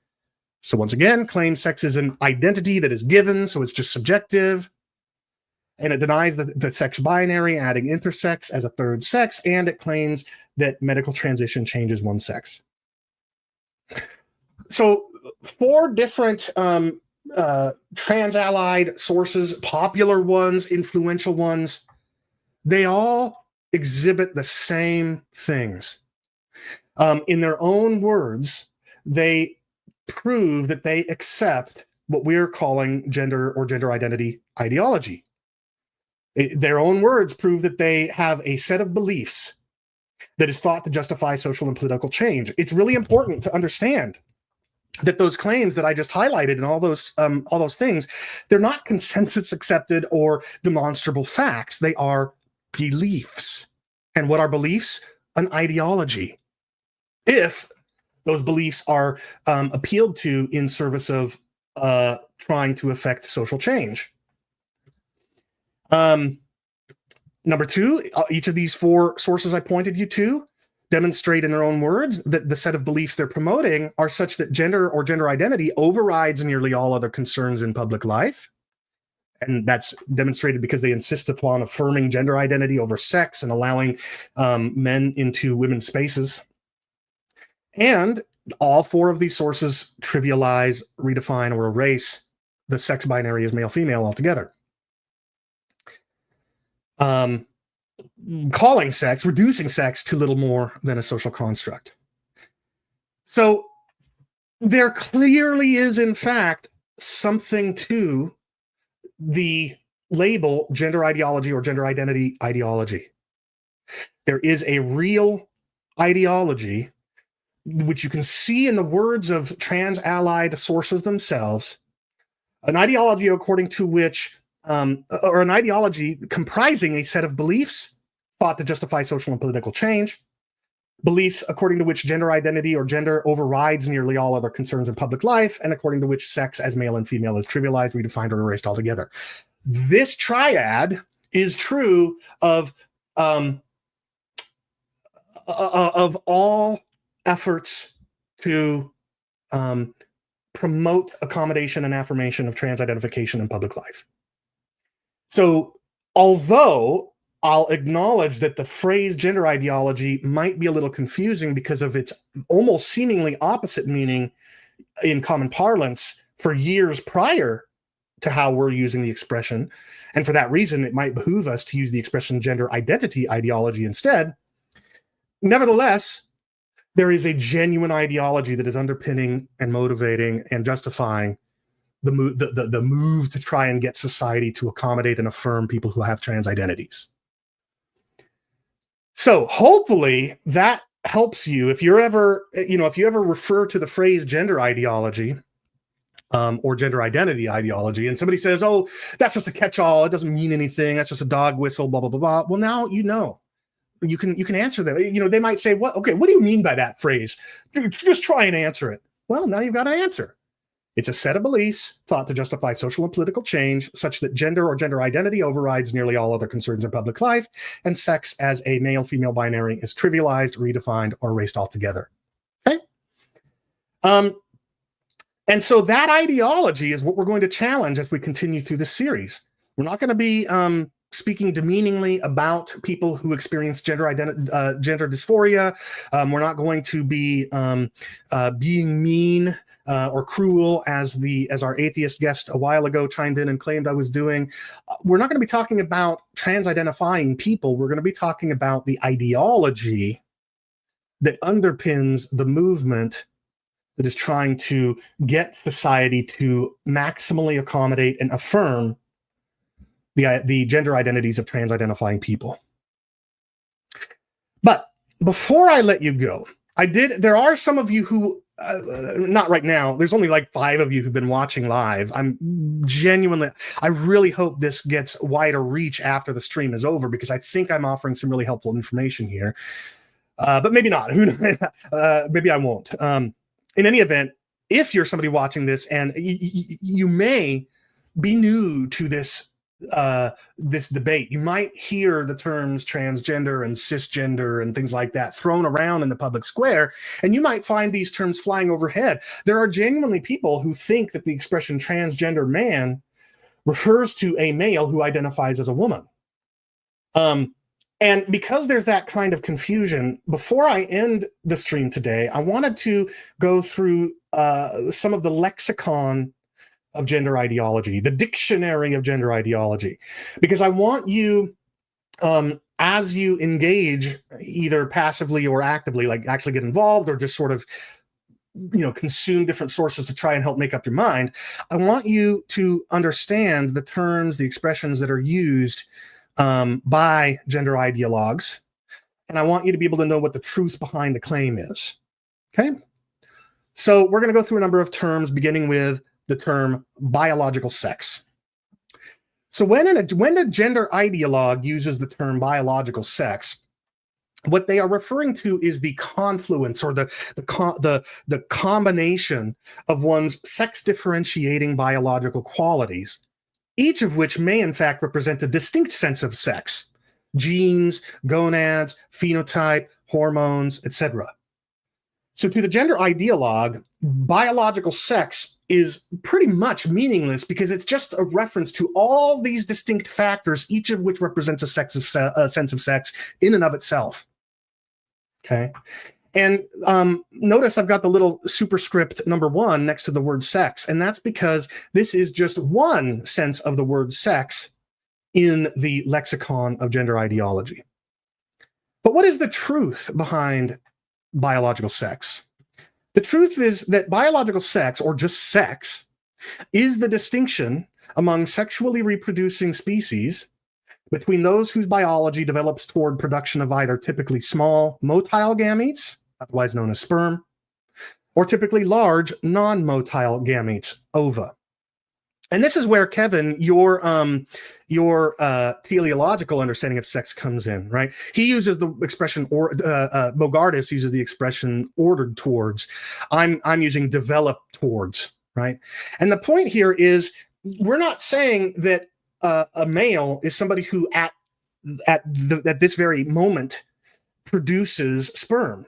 So once again, claims sex is an identity that is given, so it's just subjective. And it denies the sex binary, adding intersex as a third sex, and it claims that medical transition changes one's sex. So 4 different trans-allied sources, popular ones, influential ones, they all exhibit the same things. In their own words, they prove that they accept what we're calling gender or gender identity ideology. Their own words prove that they have a set of beliefs that is thought to justify social and political change. It's really important to understand that those claims that I just highlighted and all those things, they're not consensus accepted or demonstrable facts. They are beliefs. And what are beliefs? An ideology. If those beliefs are appealed to in service of trying to affect social change. Number 2, each of these 4 sources I pointed you to demonstrate in their own words that the set of beliefs they're promoting are such that gender or gender identity overrides nearly all other concerns in public life. And that's demonstrated because they insist upon affirming gender identity over sex and allowing men into women's spaces. And all 4 of these sources trivialize, redefine, or erase the sex binary as male-female altogether. Calling sex, reducing sex to little more than a social construct. So there clearly is, in fact, something to the label gender ideology or gender identity ideology. There is a real ideology, which you can see in the words of trans-allied sources themselves, an ideology according to which or an ideology comprising a set of beliefs thought to justify social and political change, beliefs according to which gender identity or gender overrides nearly all other concerns in public life, and according to which sex as male and female is trivialized, redefined, or erased altogether. This triad is true of all efforts to promote accommodation and affirmation of trans identification in public life. So, although I'll acknowledge that the phrase gender ideology might be a little confusing because of its almost seemingly opposite meaning in common parlance for years prior to how we're using the expression, and for that reason, it might behoove us to use the expression gender identity ideology instead. Nevertheless, there is a genuine ideology that is underpinning and motivating and justifying the move to try and get society to accommodate and affirm people who have trans identities. So hopefully that helps you. If you ever refer to the phrase gender ideology or gender identity ideology, and somebody says, "Oh, that's just a catch-all. It doesn't mean anything. That's just a dog whistle." Blah blah blah blah. Well, now you know. You can answer that. They might say, "What? Okay, what do you mean by that phrase? Just try and answer it." Well, now you've got to answer. It's a set of beliefs thought to justify social and political change, such that gender or gender identity overrides nearly all other concerns in public life, and sex as a male-female binary is trivialized, redefined, or erased altogether. Okay? And so that ideology is what we're going to challenge as we continue through this series. We're not going to be speaking demeaningly about people who experience gender dysphoria. We're not going to be being mean or cruel, as our atheist guest a while ago chimed in and claimed I was doing. We're not going to be talking about trans-identifying people. We're going to be talking about the ideology that underpins the movement that is trying to get society to maximally accommodate and affirm the gender identities of trans-identifying people. But before I let you go, there are some of you who, not right now, there's only like 5 of you who've been watching live. I really hope this gets wider reach after the stream is over, because I think I'm offering some really helpful information here. But maybe not. Maybe I won't. In any event, if you're somebody watching this and you may be new to this debate, you might hear the terms transgender and cisgender and things like that thrown around in the public square, and you might find these terms flying overhead. There are genuinely people who think that the expression transgender man refers to a male who identifies as a woman. And because there's that kind of confusion, before I end the stream today, I wanted to go through some of the lexicon of gender ideology, the dictionary of gender ideology, because I want you, as you engage either passively or actively, like actually get involved or just sort of, consume different sources to try and help make up your mind, I want you to understand the terms, the expressions that are used by gender ideologues, and I want you to be able to know what the truth behind the claim is. Okay? So we're going to go through a number of terms, beginning with the term biological sex. So when a gender ideologue uses the term biological sex, what they are referring to is the confluence or the combination of one's sex differentiating biological qualities, each of which may in fact represent a distinct sense of sex: genes, gonads, phenotype, hormones, etc. So to the gender ideologue, biological sex is pretty much meaningless, because it's just a reference to all these distinct factors, each of which represents a sense of sex in and of itself. Okay? And notice I've got the little superscript number 1 next to the word sex, and that's because this is just one sense of the word sex in the lexicon of gender ideology. But what is the truth behind biological sex? The truth is that biological sex, or just sex, is the distinction among sexually reproducing species between those whose biology develops toward production of either typically small motile gametes, otherwise known as sperm, or typically large non-motile gametes, ova. And this is where, Kevin, your teleological understanding of sex comes in, right? He uses the expression, Bogardus uses the expression ordered towards. I'm using developed towards, right? And the point here is, we're not saying that a male is somebody who at this very moment produces sperm.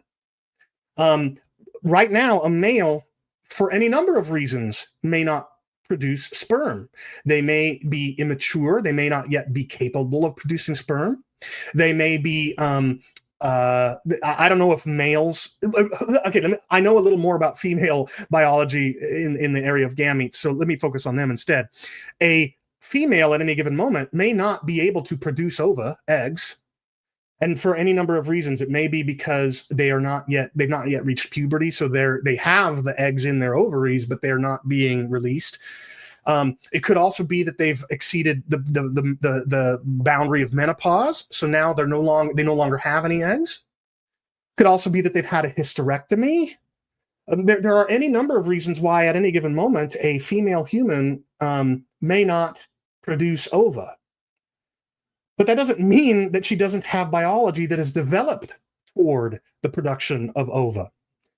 Right now, a male, for any number of reasons, may not produce sperm. They may be immature. They may not yet be capable of producing sperm. They may be, I don't know if males, okay, I know a little more about female biology in the area of gametes, so let me focus on them instead. A female at any given moment may not be able to produce ova, eggs, and for any number of reasons. It may be because they've not yet reached puberty, so they have the eggs in their ovaries, but they're not being released. It could also be that they've exceeded the boundary of menopause, so now they no longer have any eggs. Could also be that they've had a hysterectomy. There are any number of reasons why at any given moment a female human may not produce ova. But that doesn't mean that she doesn't have biology that is developed toward the production of ova.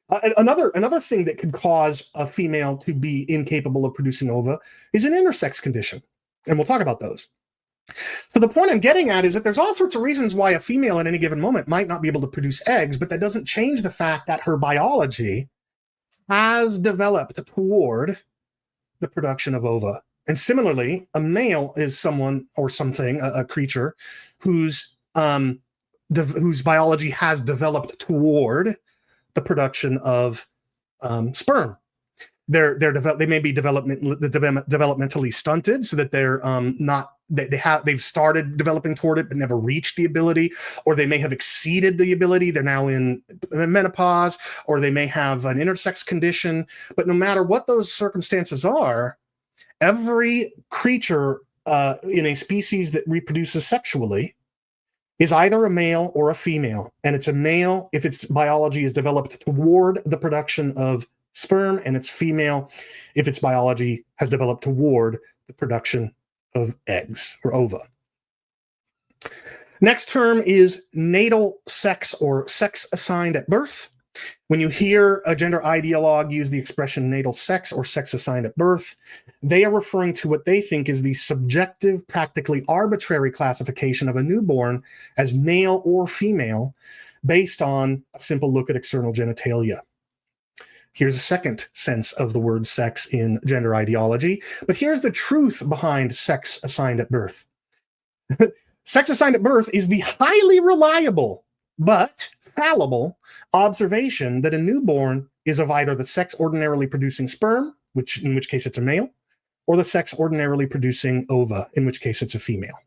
Another thing that could cause a female to be incapable of producing ova is an intersex condition, and we'll talk about those. So the point I'm getting at is that there's all sorts of reasons why a female at any given moment might not be able to produce eggs, but that doesn't change the fact that her biology has developed toward the production of ova. And similarly, a male is someone or something, a creature, whose biology has developed toward the production of sperm. They may be developmentally stunted, so that they're not they've started developing toward it but never reached the ability, or they may have exceeded the ability. They're now in menopause, or they may have an intersex condition. But no matter what those circumstances are, every creature in a species that reproduces sexually is either a male or a female. And it's a male if its biology is developed toward the production of sperm, and it's female if its biology has developed toward the production of eggs or ova. Next term is natal sex, or sex assigned at birth. When you hear a gender ideologue use the expression natal sex or sex assigned at birth, they are referring to what they think is the subjective, practically arbitrary classification of a newborn as male or female based on a simple look at external genitalia. Here's a second sense of the word sex in gender ideology, but here's the truth behind sex assigned at birth. Sex assigned at birth is the highly reliable but fallible observation that a newborn is of either the sex ordinarily producing sperm, in which case it's a male, or the sex ordinarily producing ova, in which case it's a female.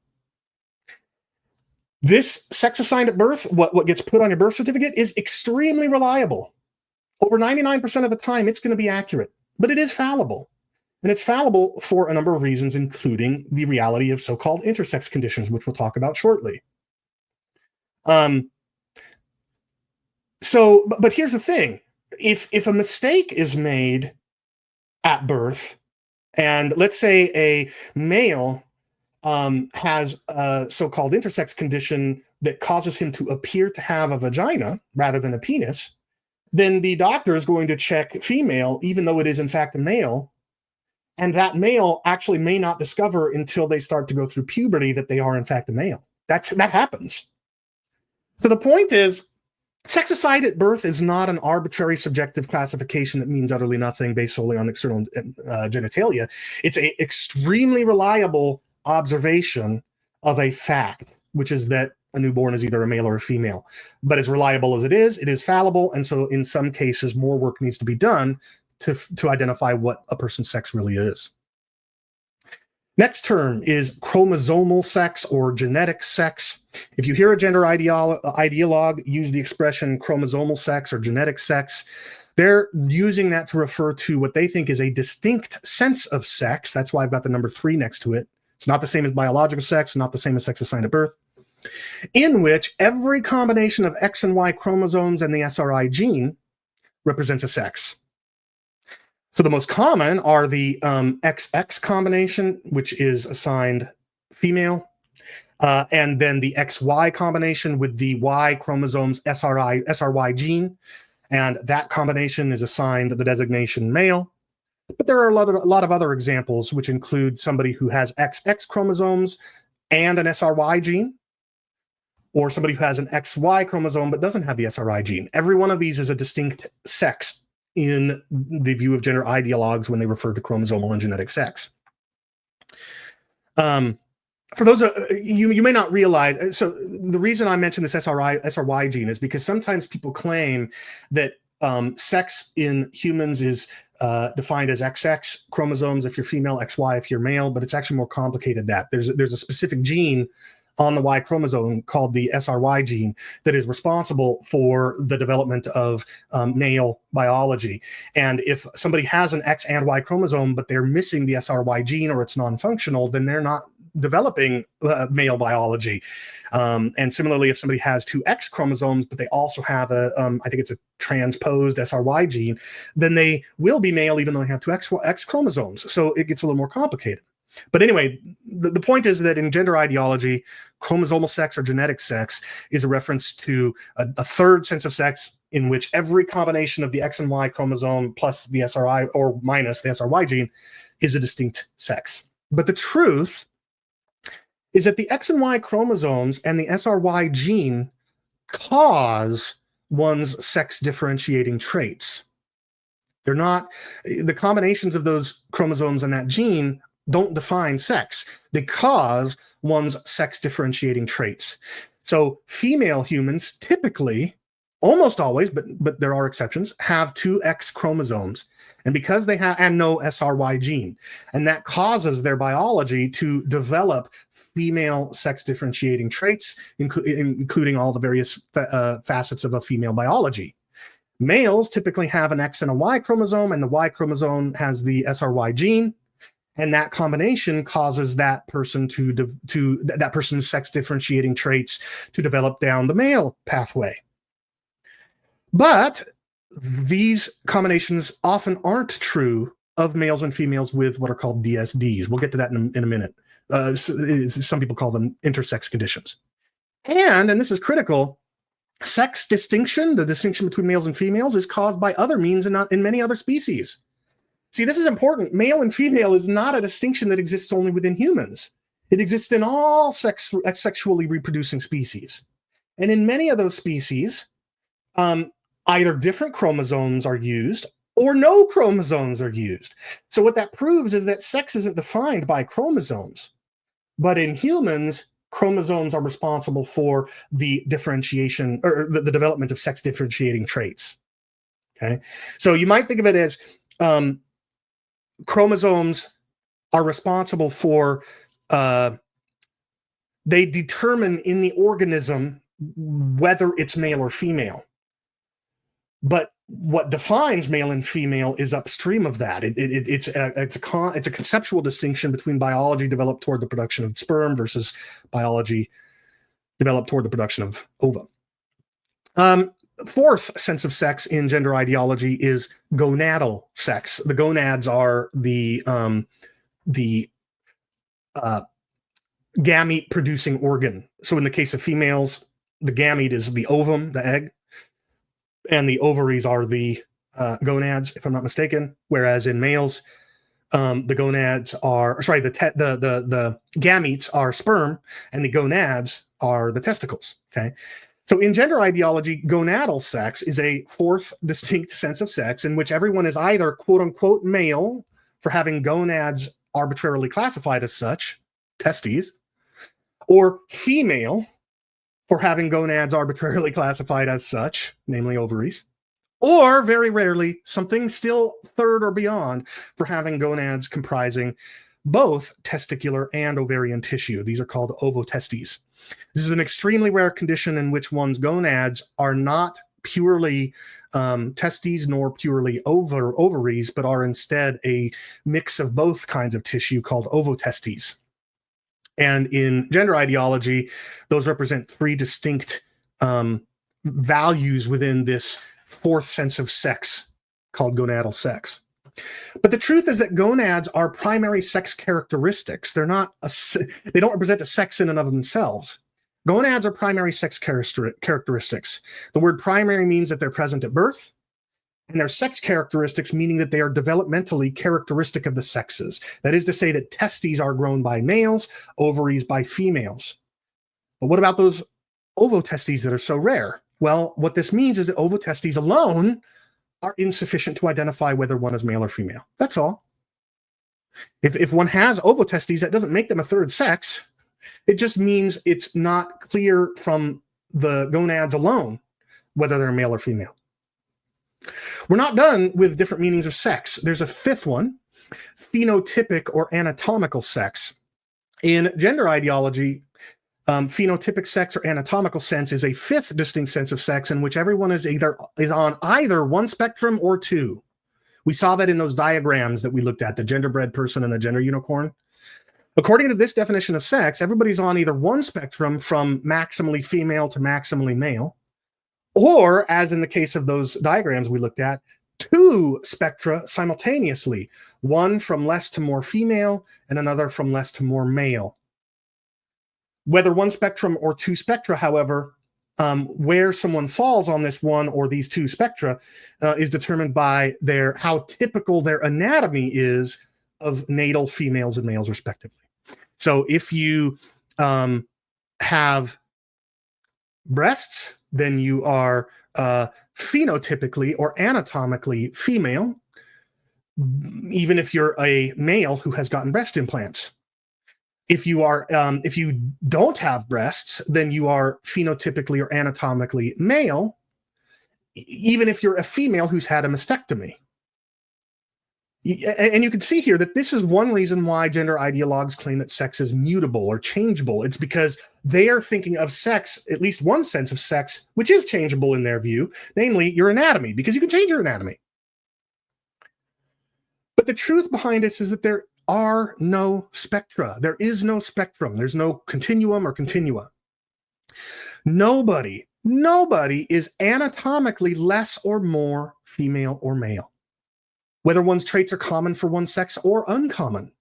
This sex assigned at birth, what gets put on your birth certificate, is extremely reliable. Over 99% of the time, it's going to be accurate, but it is fallible. And it's fallible for a number of reasons, including the reality of so-called intersex conditions, which we'll talk about shortly. But here's the thing. If a mistake is made at birth, and let's say a male has a so-called intersex condition that causes him to appear to have a vagina rather than a penis, then the doctor is going to check female, even though it is in fact a male. And that male actually may not discover until they start to go through puberty that they are in fact a male. That happens. So the point is, sex assigned at birth is not an arbitrary subjective classification that means utterly nothing based solely on external genitalia. It's an extremely reliable observation of a fact, which is that a newborn is either a male or a female. But as reliable as it is fallible, and so in some cases more work needs to be done to identify what a person's sex really is. Next term is chromosomal sex or genetic sex. If you hear a gender ideologue use the expression chromosomal sex or genetic sex, they're using that to refer to what they think is a distinct sense of sex. That's why I've got the number 3 next to it. It's not the same as biological sex, not the same as sex assigned at birth, in which every combination of X and Y chromosomes and the SRI gene represents a sex. So the most common are the XX combination, which is assigned female, and then the XY combination with the Y chromosomes SRY gene, and that combination is assigned the designation male. But there are a lot of other examples, which include somebody who has XX chromosomes and an SRY gene, or somebody who has an XY chromosome but doesn't have the SRI gene. Every one of these is a distinct sex in the view of gender ideologues when they refer to chromosomal and genetic sex. For those you may not realize, so the reason I mention this SRY gene is because sometimes people claim that sex in humans is defined as XX chromosomes if you're female, XY if you're male, but it's actually more complicated than that. There's a specific gene on the Y chromosome called the SRY gene that is responsible for the development of male biology. And if somebody has an X and Y chromosome, but they're missing the SRY gene or it's non-functional, then they're not developing male biology. And similarly, if somebody has 2 X chromosomes, but they also have I think it's a transposed SRY gene, then they will be male even though they have 2 X chromosomes. So it gets a little more complicated. But anyway, the point is that in gender ideology, chromosomal sex or genetic sex is a reference to a third sense of sex in which every combination of the X and Y chromosome plus the SRI or minus the SRY gene is a distinct sex. But the truth is that the X and Y chromosomes and the SRY gene cause one's sex differentiating traits. They're not, the combinations of those chromosomes and that gene don't define sex. They cause one's sex differentiating traits. So female humans typically, almost always, but there are exceptions, have two X chromosomes. And because they have, and no SRY gene, and that causes their biology to develop female sex differentiating traits, including all the various facets of a female biology. Males typically have an X and a Y chromosome, and the Y chromosome has the SRY gene, and that combination causes that person that person's sex differentiating traits to develop down the male pathway. But these combinations often aren't true of males and females with what are called DSDs. We'll get to that in a minute. Some people call them intersex conditions. And this is critical, sex distinction, the distinction between males and females, is caused by other means and not in many other species. See, this is important. Male and female is not a distinction that exists only within humans. It exists in all sexually reproducing species. And in many of those species, either different chromosomes are used or no chromosomes are used. So what that proves is that sex isn't defined by chromosomes. But in humans, chromosomes are responsible for the differentiation or the development of sex differentiating traits. Okay, so you might think of it as chromosomes are responsible for, they determine in the organism whether it's male or female. But what defines male and female is upstream of that. It's a conceptual distinction between biology developed toward the production of sperm versus biology developed toward the production of ova. Fourth sense of sex in gender ideology is gonadal sex. The gonads are the gamete producing organ. So in the case of females, the gamete is the ovum, the egg, and the ovaries are the gonads, if I'm not mistaken. Whereas in males, the gonads are, sorry, the gametes are sperm, and the gonads are the testicles. Okay, so in gender ideology, gonadal sex is a fourth distinct sense of sex in which everyone is either quote unquote male for having gonads arbitrarily classified as such, testes, or female for having gonads arbitrarily classified as such, namely ovaries, or very rarely something still third or beyond for having gonads comprising both testicular and ovarian tissue. These are called ovotestes. This is an extremely rare condition in which one's gonads are not purely testes nor purely ovaries, but are instead a mix of both kinds of tissue called ovotestes. And in gender ideology, those represent three distinct values within this fourth sense of sex called gonadal sex. But the truth is that gonads are primary sex characteristics. They don't represent a sex in and of themselves. Gonads are primary sex characteristics. The word primary means that they're present at birth, and their sex characteristics meaning that they are developmentally characteristic of the sexes. That is to say that testes are grown by males, ovaries by females. But what about those ovotestes that are so rare? Well, what this means is that ovotestes alone are insufficient to identify whether one is male or female. That's all. If one has ovotestes, that doesn't make them a third sex. It just means it's not clear from the gonads alone whether they're male or female. We're not done with different meanings of sex. There's a fifth one, phenotypic or anatomical sex. In gender ideology, phenotypic sex or anatomical sense is a fifth distinct sense of sex in which everyone is on either one spectrum or two. We saw that in those diagrams that we looked at, the genderbred person and the gender unicorn. According to this definition of sex, everybody's on either one spectrum from maximally female to maximally male, or, as in the case of those diagrams we looked at, two spectra simultaneously, one from less to more female and another from less to more male. Whether one spectrum or two spectra, however, where someone falls on this one or these two spectra is determined by how typical their anatomy is of natal females and males, respectively. So if you have breasts, then you are phenotypically or anatomically female, even if you're a male who has gotten breast implants. If you don't have breasts, then you are phenotypically or anatomically male, even if you're a female who's had a mastectomy. And you can see here that this is one reason why gender ideologues claim that sex is mutable or changeable. It's because they are thinking of sex, at least one sense of sex, which is changeable in their view, namely your anatomy, because you can change your anatomy. But the truth behind this is that there are no spectra. There is no spectrum. There's no continuum or continua. Nobody is anatomically less or more female or male, whether one's traits are common for one sex or uncommon.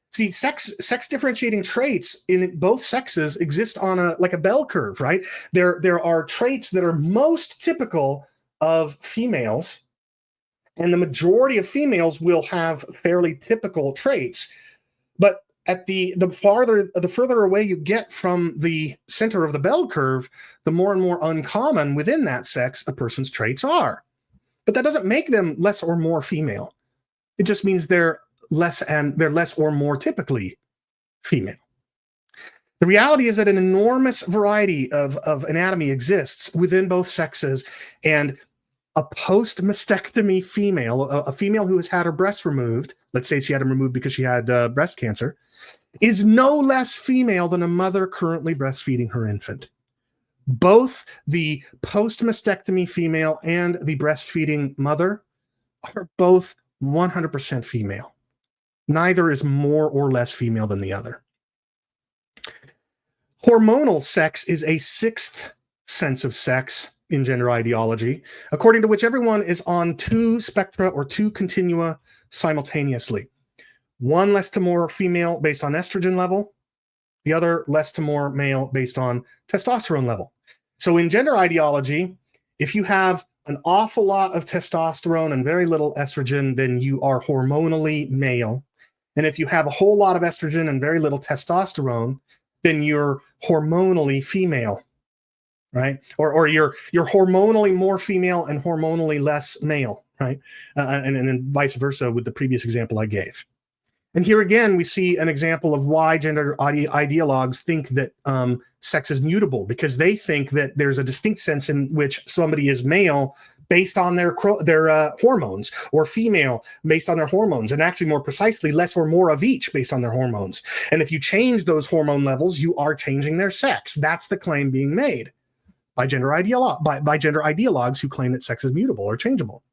See, sex differentiating traits in both sexes exist on a bell curve, right? There are traits that are most typical of females, and the majority of females will have fairly typical traits. But at the further away you get from the center of the bell curve, the more and more uncommon within that sex a person's traits are. But that doesn't make them less or more female. It just means they're less or more typically female. The reality is that an enormous variety of anatomy exists within both sexes, and a post-mastectomy female, a female who has had her breasts removed, let's say she had them removed because she had breast cancer, is no less female than a mother currently breastfeeding her infant. Both the post-mastectomy female and the breastfeeding mother are both 100% female. Neither is more or less female than the other. Hormonal sex is a sixth sense of sex in gender ideology, according to which everyone is on two spectra or two continua simultaneously. One less to more female based on estrogen level, the other less to more male based on testosterone level. So in gender ideology, if you have an awful lot of testosterone and very little estrogen, then you are hormonally male. And if you have a whole lot of estrogen and very little testosterone, then you're hormonally female. Right? Or you're hormonally more female and hormonally less male, right? And then vice versa with the previous example I gave. And here again, we see an example of why gender ideologues think that sex is mutable, because they think that there's a distinct sense in which somebody is male based on their hormones, or female based on their hormones, and actually more precisely, less or more of each based on their hormones. And if you change those hormone levels, you are changing their sex. That's the claim being made by gender ideologues who claim that sex is mutable or changeable.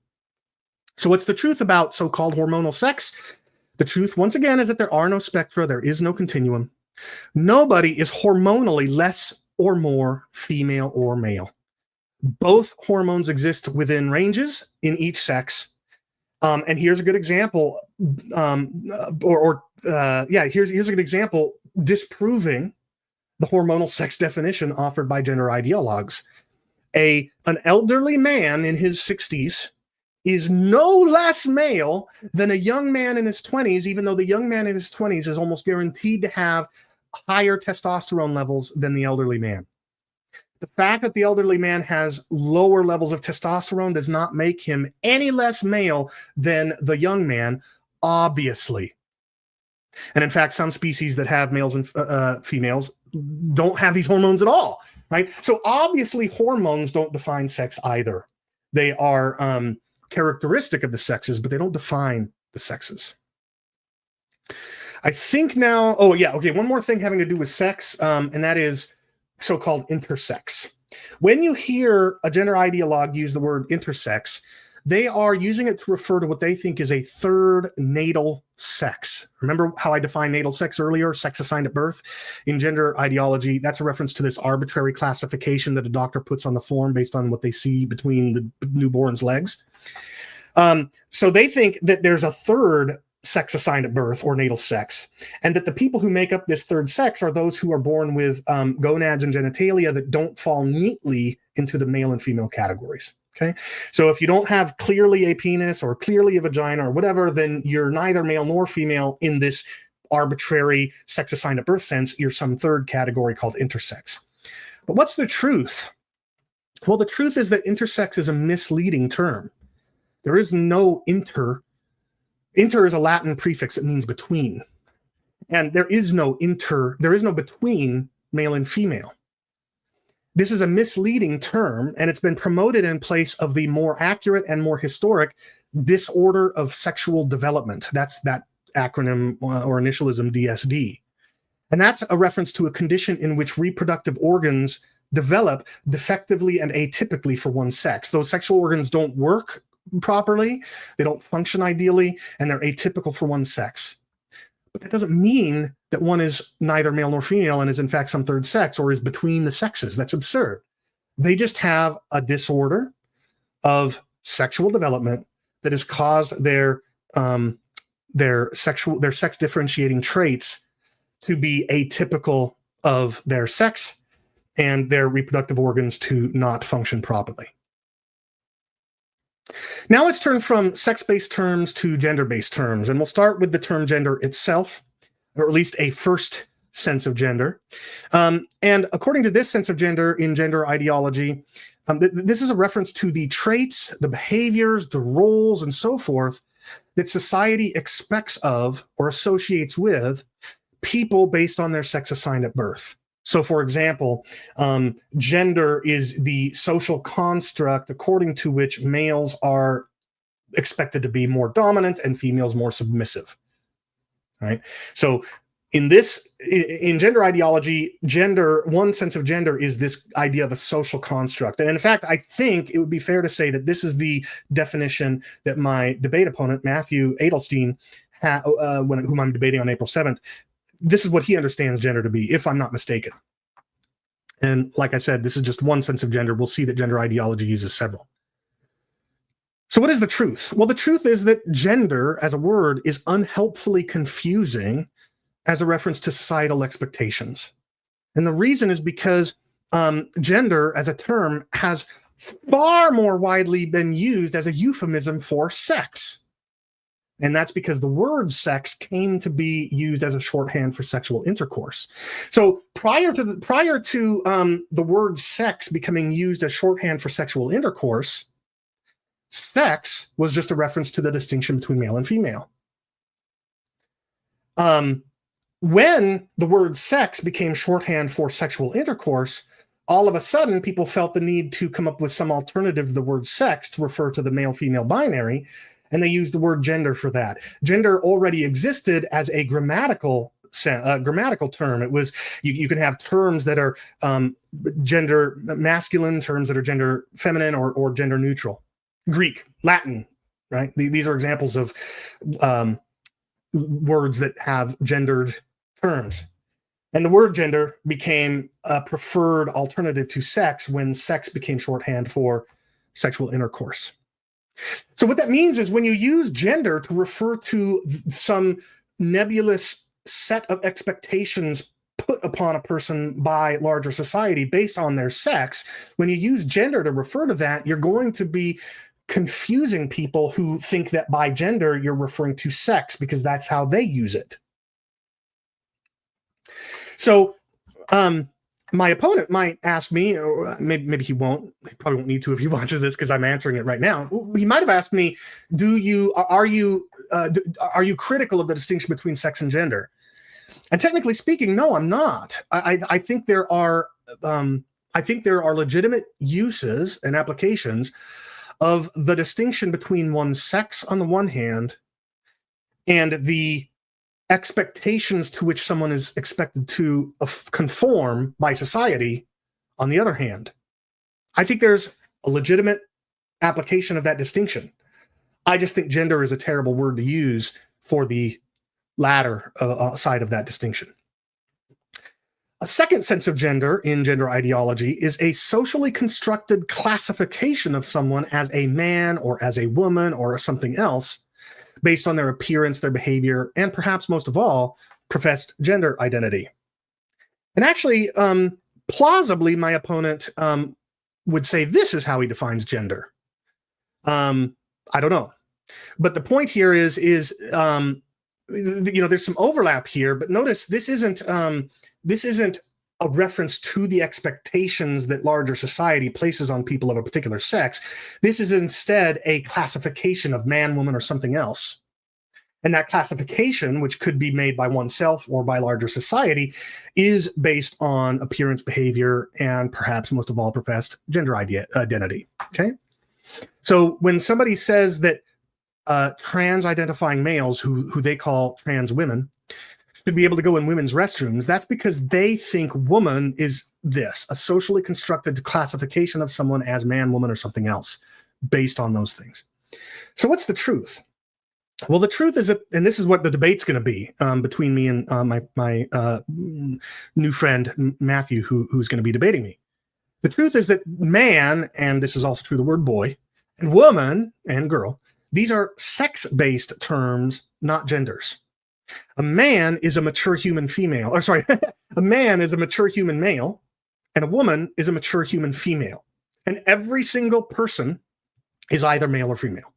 So what's the truth about so-called hormonal sex? The truth, once again, is that there are no spectra, there is no continuum. Nobody is hormonally less or more female or male. Both hormones exist within ranges in each sex. And here's a good example, here's a good example disproving the hormonal sex definition offered by gender ideologues. An elderly man in his 60s is no less male than a young man in his 20s, even though the young man in his 20s is almost guaranteed to have higher testosterone levels than the elderly man. The fact that the elderly man has lower levels of testosterone does not make him any less male than the young man, obviously. And in fact, some species that have males and females don't have these hormones at all, right? So obviously hormones don't define sex either. They are characteristic of the sexes, but they don't define the sexes. I think now, one more thing having to do with sex, and that is so-called intersex. When you hear a gender ideologue use the word intersex, they are using it to refer to what they think is a third natal sex. Remember how I defined natal sex earlier, sex assigned at birth? In gender ideology, that's a reference to this arbitrary classification that a doctor puts on the form based on what they see between the newborn's legs. So they think that there's a third sex assigned at birth or natal sex, and that the people who make up this third sex are those who are born with gonads and genitalia that don't fall neatly into the male and female categories. Okay, so if you don't have clearly a penis or clearly a vagina or whatever, then you're neither male nor female in this arbitrary sex assigned at birth sense. You're some third category called intersex. But what's the truth? Well, the truth is that intersex is a misleading term. There is no inter. Inter is a Latin prefix that means between. And there is no between male and female. This is a misleading term, and it's been promoted in place of the more accurate and more historic disorder of sexual development. That's that acronym or initialism DSD. And that's a reference to a condition in which reproductive organs develop defectively and atypically for one sex. Those sexual organs don't work properly, they don't function ideally, and they're atypical for one sex. But that doesn't mean that one is neither male nor female and is in fact some third sex or is between the sexes. That's absurd. They just have a disorder of sexual development that has caused their sex differentiating traits to be atypical of their sex and their reproductive organs to not function properly. Now let's turn from sex-based terms to gender-based terms, and we'll start with the term gender itself, or at least a first sense of gender. And according to this sense of gender in gender ideology, this is a reference to the traits, the behaviors, the roles, and so forth that society expects of or associates with people based on their sex assigned at birth. So, for example, gender is the social construct according to which males are expected to be more dominant and females more submissive. Right? So, in gender ideology, one sense of gender is this idea of a social construct. And in fact, I think it would be fair to say that this is the definition that my debate opponent, Matthew Adelstein, whom I'm debating on April 7th, this is what he understands gender to be, if I'm not mistaken. And like I said, this is just one sense of gender. We'll see that gender ideology uses several. So what is the truth? Well, the truth is that gender as a word is unhelpfully confusing as a reference to societal expectations. And the reason is because gender as a term has far more widely been used as a euphemism for sex. And that's because the word sex came to be used as a shorthand for sexual intercourse. So prior to the word sex becoming used as shorthand for sexual intercourse, sex was just a reference to the distinction between male and female. When the word sex became shorthand for sexual intercourse, all of a sudden people felt the need to come up with some alternative to the word sex to refer to the male-female binary, and they used the word gender for that. Gender already existed as a grammatical term. It was you can have terms that are gender masculine, terms that are gender feminine, or gender neutral. Greek, Latin, right? These are examples of words that have gendered terms. And the word gender became a preferred alternative to sex when sex became shorthand for sexual intercourse. So what that means is when you use gender to refer to some nebulous set of expectations put upon a person by larger society based on their sex, when you use gender to refer to that, you're going to be confusing people who think that by gender you're referring to sex because that's how they use it. So my opponent might ask me, or maybe he won't. He probably won't need to if he watches this because I'm answering it right now. He might have asked me, are you critical of the distinction between sex and gender? And technically speaking, no, I'm not. I think there are legitimate uses and applications of the distinction between one's sex on the one hand and the expectations to which someone is expected to conform by society on the other hand. I think there's a legitimate application of that distinction. I just think gender is a terrible word to use for the latter side of that distinction. A second sense of gender in gender ideology is a socially constructed classification of someone as a man or as a woman or something else based on their appearance, their behavior, and perhaps most of all, professed gender identity. And actually, plausibly, my opponent would say this is how he defines gender. I don't know. But the point here is there's some overlap here, but notice this isn't a reference to the expectations that larger society places on people of a particular sex. This is instead a classification of man, woman, or something else. And that classification, which could be made by oneself or by larger society, is based on appearance, behavior, and perhaps most of all, professed gender identity. Okay? So when somebody says that trans-identifying males, who they call trans women, should be able to go in women's restrooms, that's because they think woman is this, a socially constructed classification of someone as man, woman, or something else, based on those things. So what's the truth? Well, the truth is that, and this is what the debate's going to be between me and my new friend Matthew, who's going to be debating me. The truth is that man, and this is also true of the word boy, and woman and girl, these are sex-based terms, not genders. A man is a mature human female, or sorry, a man is a mature human male, and a woman is a mature human female. And every single person is either male or female.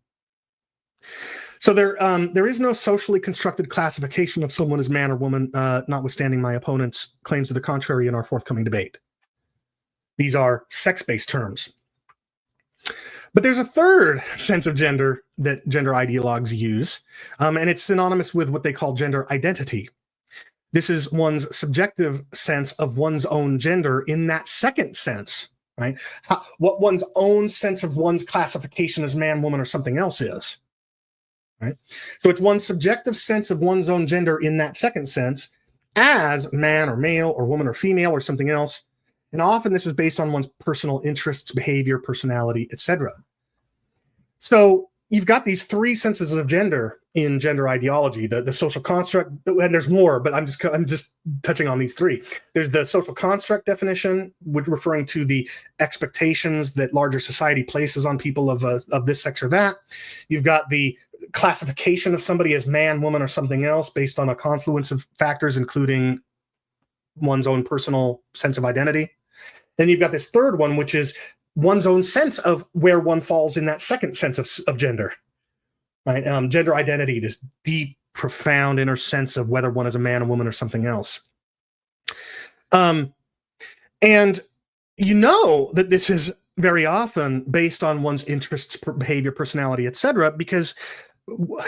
So there is no socially constructed classification of someone as man or woman, notwithstanding my opponent's claims to the contrary in our forthcoming debate. These are sex-based terms. But there's a third sense of gender that gender ideologues use, and it's synonymous with what they call gender identity. This is one's subjective sense of one's own gender in that second sense, right? What one's own sense of one's classification as man, woman, or something else is. Right? So it's one's subjective sense of one's own gender in that second sense as man or male or woman or female or something else. And often this is based on one's personal interests, behavior, personality, etc. So you've got these three senses of gender in gender ideology, the social construct, and there's more, but I'm just touching on these three. There's the social construct definition, which referring to the expectations that larger society places on people of this sex or that. You've got the classification of somebody as man, woman, or something else based on a confluence of factors, including one's own personal sense of identity. Then you've got this third one, which is one's own sense of where one falls in that second sense of gender, right? Gender identity, this deep, profound inner sense of whether one is a man, a woman, or something else. And you know that this is very often based on one's interests, behavior, personality, etc., because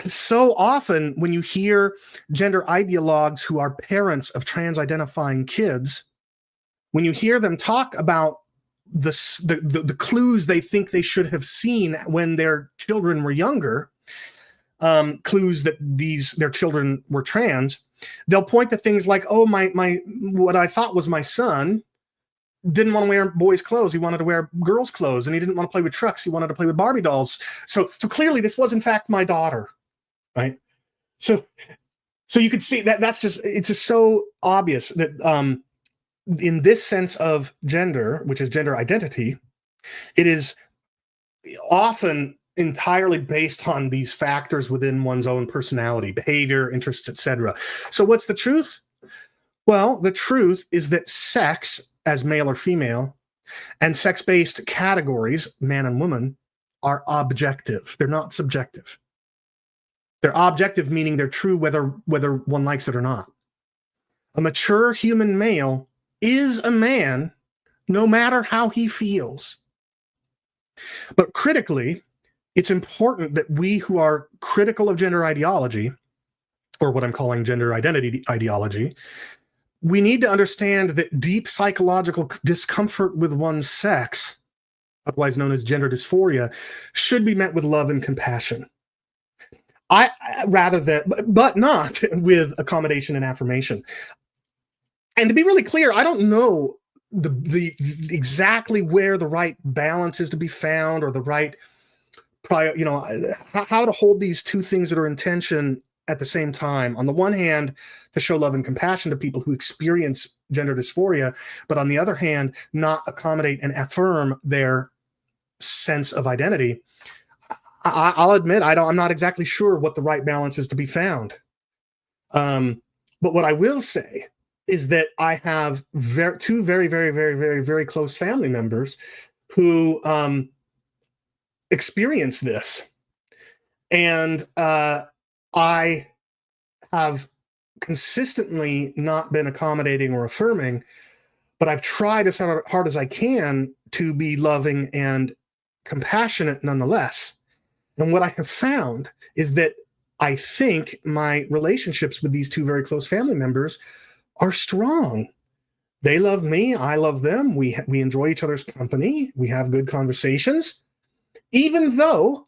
so often when you hear gender ideologues who are parents of trans-identifying kids, when you hear them talk about the clues they think they should have seen when their children were younger, clues that their children were trans, they'll point to things like, oh, my what I thought was my son didn't want to wear boys' clothes. He wanted to wear girls' clothes, and he didn't want to play with trucks. He wanted to play with Barbie dolls. So clearly this was in fact my daughter, right? So you could see that it's just so obvious that in this sense of gender, which is gender identity, it is often entirely based on these factors within one's own personality, behavior, interests, etc. So what's the truth? Well, the truth is that sex, as male or female, and sex-based categories, man and woman, are objective. They're not subjective. They're objective, meaning they're true whether one likes it or not. A mature human male is a man no matter how he feels. But critically, it's important that we who are critical of gender ideology, or what I'm calling gender identity ideology, we need to understand that deep psychological discomfort with one's sex, otherwise known as gender dysphoria, should be met with love and compassion. But not with accommodation and affirmation. And to be really clear, I don't know the exactly where the right balance is to be found, or the right how to hold these two things that are in tension at the same time. On the one hand, to show love and compassion to people who experience gender dysphoria, but on the other hand, not accommodate and affirm their sense of identity. I'll admit I'm not exactly sure what the right balance is to be found. But what I will say is that I have two very, very, very, very, very close family members who experience this, and I have consistently not been accommodating or affirming, but I've tried as hard as I can to be loving and compassionate nonetheless. And what I have found is that I think my relationships with these two very close family members are strong. They love me, I love them. We enjoy each other's company. We have good conversations, even though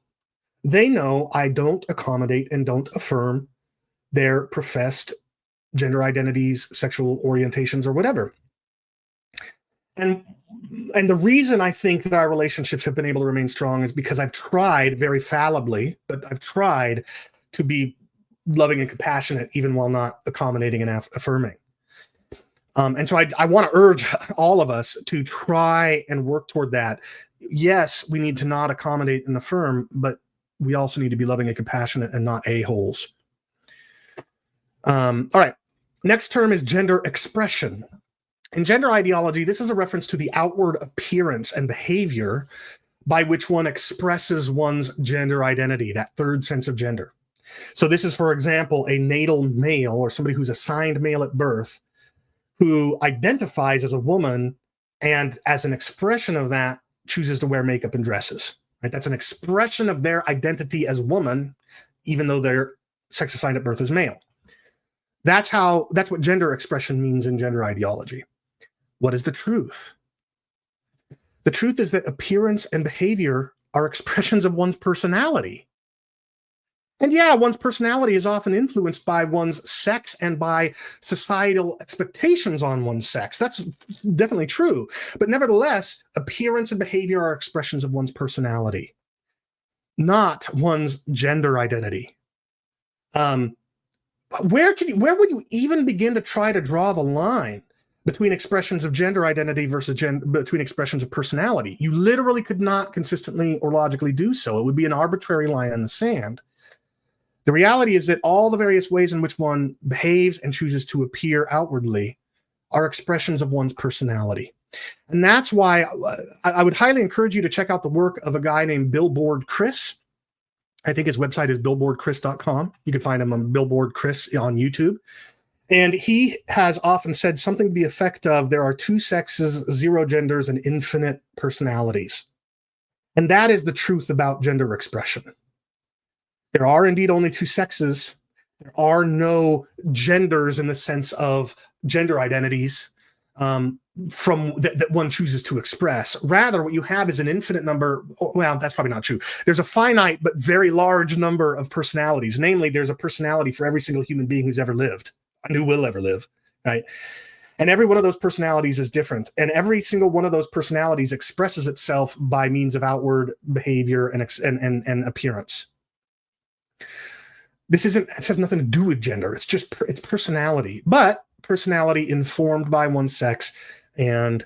they know I don't accommodate and don't affirm their professed gender identities, sexual orientations, or whatever. And the reason I think that our relationships have been able to remain strong is because I've tried very fallibly, but I've tried to be loving and compassionate even while not accommodating and affirming. And so I want to urge all of us to try and work toward that. Yes, we need to not accommodate and affirm, but we also need to be loving and compassionate and not a-holes. All right. Next term is gender expression. In gender ideology, this is a reference to the outward appearance and behavior by which one expresses one's gender identity, that third sense of gender. So this is, for example, a natal male or somebody who's assigned male at birth who identifies as a woman and as an expression of that chooses to wear makeup and dresses. Right? That's an expression of their identity as woman, even though their sex assigned at birth is male. That's what gender expression means in gender ideology. What is the truth? The truth is that appearance and behavior are expressions of one's personality. And yeah, one's personality is often influenced by one's sex and by societal expectations on one's sex. That's definitely true. But nevertheless, appearance and behavior are expressions of one's personality, not one's gender identity. Where would you even begin to try to draw the line between expressions of gender identity versus between expressions of personality? You literally could not consistently or logically do so. It would be an arbitrary line in the sand. The reality is that all the various ways in which one behaves and chooses to appear outwardly are expressions of one's personality. And that's why I would highly encourage you to check out the work of a guy named Billboard Chris. I think his website is billboardchris.com. You can find him on Billboard Chris on YouTube. And he has often said something to the effect of, there are two sexes, zero genders, and infinite personalities. And that is the truth about gender expression. There are indeed only two sexes. There are no genders in the sense of gender identities that one chooses to express. Rather, what you have is an infinite number. Well, that's probably not true. There's a finite but very large number of personalities. Namely, there's a personality for every single human being who's ever lived and who will ever live, right? And every one of those personalities is different. And every single one of those personalities expresses itself by means of outward behavior and appearance. It has nothing to do with gender. It's personality, but personality informed by one's sex and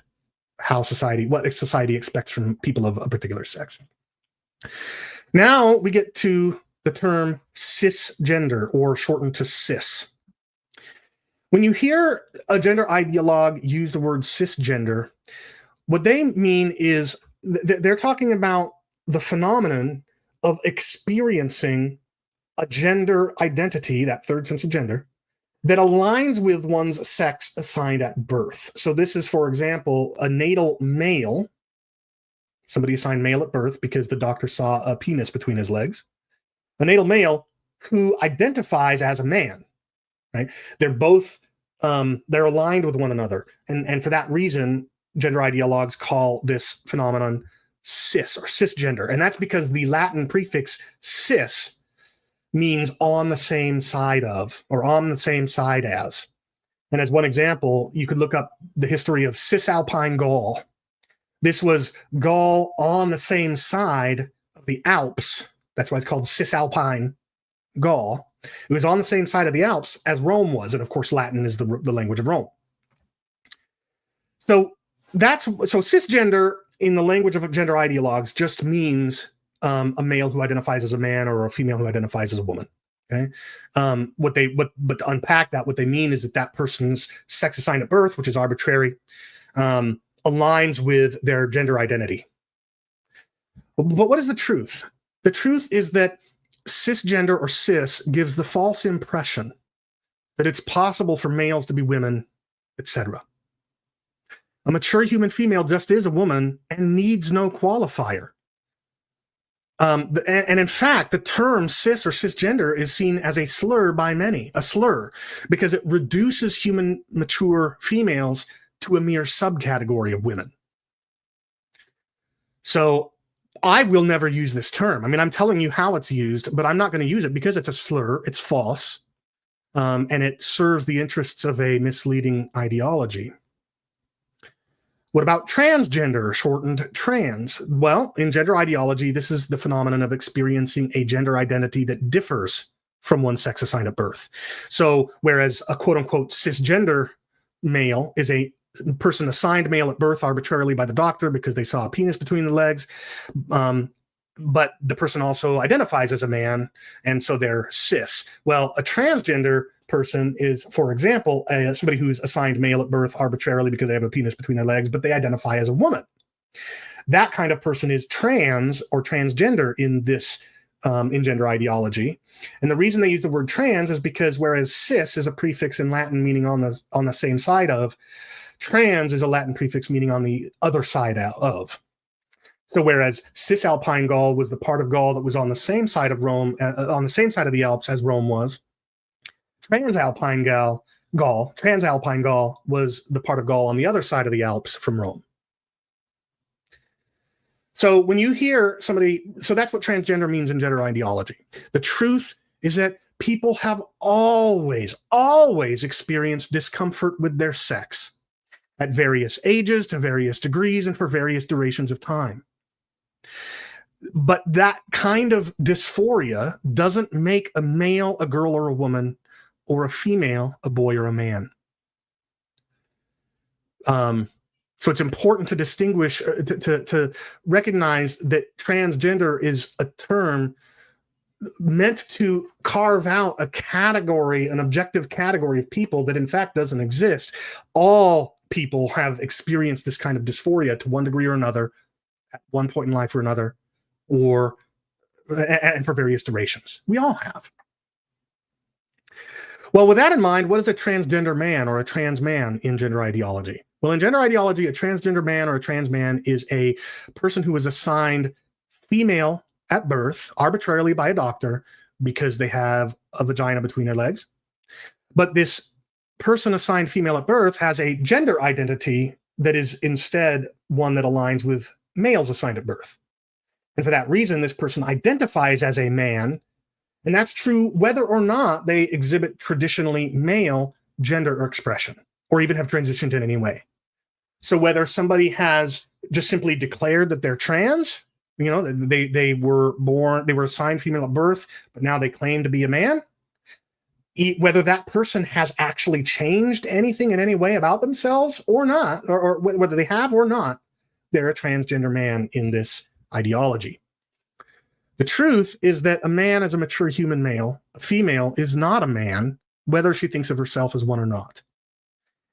what society expects from people of a particular sex. Now we get to the term cisgender, or shortened to cis. When you hear a gender ideologue use the word cisgender, what they mean is they're talking about the phenomenon of experiencing a gender identity, that third sense of gender, that aligns with one's sex assigned at birth. So this is, for example, a natal male, somebody assigned male at birth because the doctor saw a penis between his legs, a natal male who identifies as a man, right? They're both, they're aligned with one another. And for that reason, gender ideologues call this phenomenon cis, or cisgender. And that's because the Latin prefix cis means on the same side of, or on the same side as. And as one example, you could look up the history of Cisalpine Gaul. This was Gaul on the same side of the Alps. That's why it's called Cisalpine Gaul. It was on the same side of the Alps as Rome was. And of course, Latin is the language of Rome. So cisgender in the language of gender ideologues just means a male who identifies as a man or a female who identifies as a woman. Okay, but to unpack that, what they mean is that that person's sex assigned at birth, which is arbitrary, aligns with their gender identity. But what is the truth? The truth is that cisgender or cis gives the false impression that it's possible for males to be women, etc. A mature human female just is a woman and needs no qualifier. And in fact, the term cis or cisgender is seen as a slur by many, because it reduces human mature females to a mere subcategory of women. So I will never use this term. I mean, I'm telling you how it's used, but I'm not going to use it because it's a slur, it's false, and it serves the interests of a misleading ideology. What about transgender, shortened trans? Well, in gender ideology, this is the phenomenon of experiencing a gender identity that differs from one's sex assigned at birth. So whereas a quote-unquote cisgender male is a person assigned male at birth arbitrarily by the doctor because they saw a penis between the legs, but the person also identifies as a man, and so they're cis. Well, a transgender person is, for example, somebody who's assigned male at birth arbitrarily because they have a penis between their legs, but they identify as a woman. That kind of person is trans or transgender in this in gender ideology. And the reason they use the word trans is because whereas cis is a prefix in Latin meaning on the same side of, trans is a Latin prefix meaning on the other side of. So whereas Cisalpine Gaul was the part of Gaul that was on the same side of Rome, on the same side of the Alps as Rome was, Transalpine Gaul was the part of Gaul on the other side of the Alps from Rome. So when you hear somebody, so that's what transgender means in gender ideology. The truth is that people have always experienced discomfort with their sex at various ages, to various degrees, and for various durations of time. But that kind of dysphoria doesn't make a male a girl or a woman, or a female a boy or a man. So it's important to distinguish, to recognize that transgender is a term meant to carve out a category, an objective category of people that in fact doesn't exist. All people have experienced this kind of dysphoria to one degree or another, at one point in life or another, and for various durations. We all have. Well, with that in mind, what is a transgender man or a trans man in gender ideology? Well, in gender ideology, a transgender man or a trans man is a person who is assigned female at birth arbitrarily by a doctor because they have a vagina between their legs. But this person assigned female at birth has a gender identity that is instead one that aligns with males assigned at birth. And for that reason, this person identifies as a man, and that's true whether or not they exhibit traditionally male gender or expression, or even have transitioned in any way. So whether somebody has just simply declared that they're trans, you know, they were assigned female at birth, but now they claim to be a man, whether that person has actually changed anything in any way about themselves or not, or whether they have or not, they're a transgender man in this ideology. The truth is that a man is a mature human male. A female is not a man, whether she thinks of herself as one or not.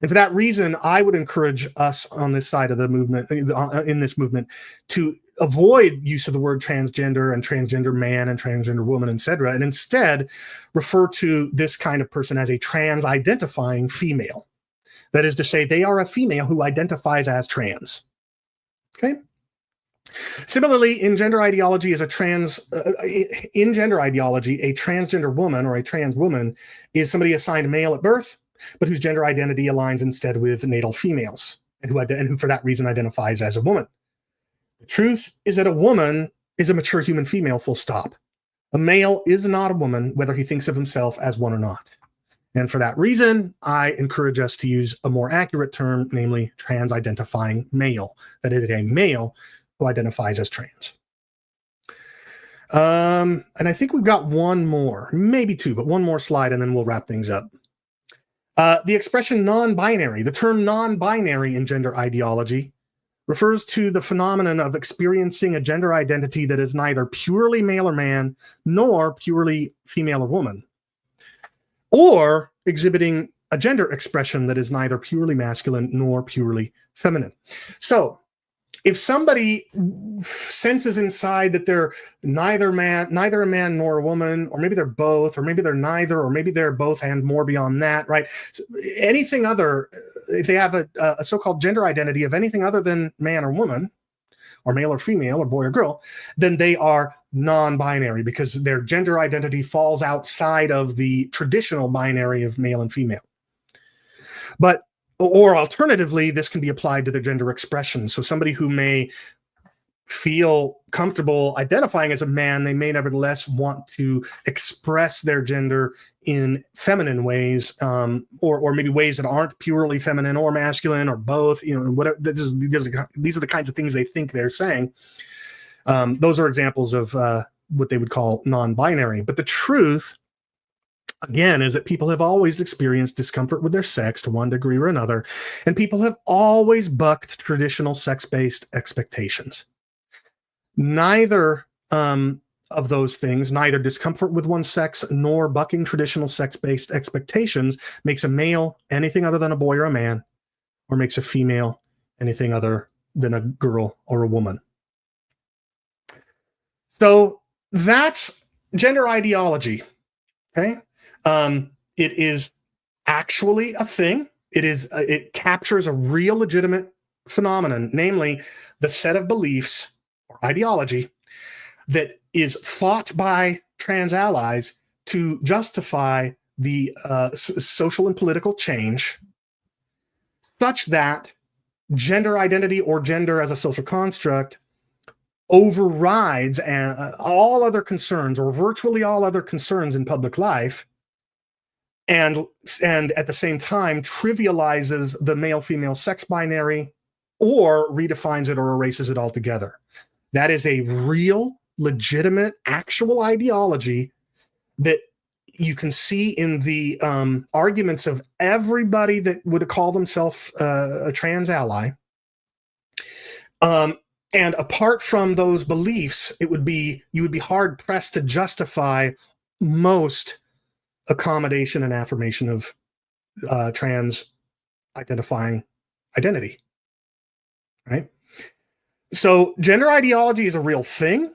And for that reason, I would encourage us on this side of the movement, in this movement, to avoid use of the word transgender and transgender man and transgender woman, etc., and instead refer to this kind of person as a trans-identifying female. That is to say, they are a female who identifies as trans. Okay? Similarly, in gender ideology, a transgender woman or a trans woman is somebody assigned male at birth, but whose gender identity aligns instead with natal females, and who for that reason identifies as a woman. The truth is that a woman is a mature human female, full stop. A male is not a woman, whether he thinks of himself as one or not. And for that reason, I encourage us to use a more accurate term, namely trans-identifying male. That is, a male who identifies as trans. And I think we've got one more, maybe two, but one more slide, and then we'll wrap things up. The expression non-binary, the term non-binary in gender ideology, refers to the phenomenon of experiencing a gender identity that is neither purely male or man, nor purely female or woman, or exhibiting a gender expression that is neither purely masculine nor purely feminine. So if somebody senses inside that they're neither a man nor a woman, or maybe they're both, or maybe they're neither, or maybe they're both and more beyond that, right? So anything other, if they have a so-called gender identity of anything other than man or woman, or male or female, or boy or girl, then they are non-binary because their gender identity falls outside of the traditional binary of male and female. But or alternatively, this can be applied to their gender expression. So somebody who may feel comfortable identifying as a man, they may nevertheless want to express their gender in feminine ways, or maybe ways that aren't purely feminine or masculine or both. Whatever. These are the kinds of things they think they're saying. Those are examples of what they would call non-binary. But the truth, again, is that people have always experienced discomfort with their sex to one degree or another, and people have always bucked traditional sex-based expectations. Neither of those things, neither discomfort with one's sex nor bucking traditional sex-based expectations, makes a male anything other than a boy or a man, or makes a female anything other than a girl or a woman. So that's gender ideology. Okay. It is actually a thing. It captures a real legitimate phenomenon, namely the set of beliefs or ideology that is thought by trans allies to justify the social and political change, such that gender identity or gender as a social construct overrides all other concerns, or virtually all other concerns in public life, and at the same time trivializes the male-female sex binary, or redefines it or erases it altogether. That is a real, legitimate, actual ideology that you can see in the arguments of everybody that would call themselves a trans ally. And apart from those beliefs, you would be hard pressed to justify most accommodation and affirmation of trans identifying identity, right? So gender ideology is a real thing,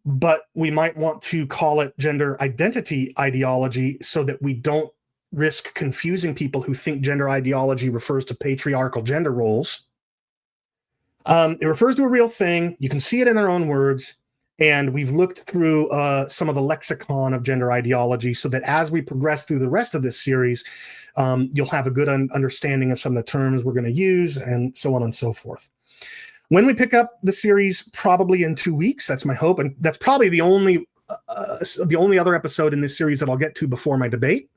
but we might want to call it gender identity ideology so that we don't risk confusing people who think gender ideology refers to patriarchal gender roles. It refers to a real thing. You can see it in their own words. And we've looked through some of the lexicon of gender ideology so that as we progress through the rest of this series, you'll have a good understanding of some of the terms we're going to use, and so on and so forth. When we pick up the series, probably in 2 weeks, that's my hope. And that's probably the only other episode in this series that I'll get to before my debate.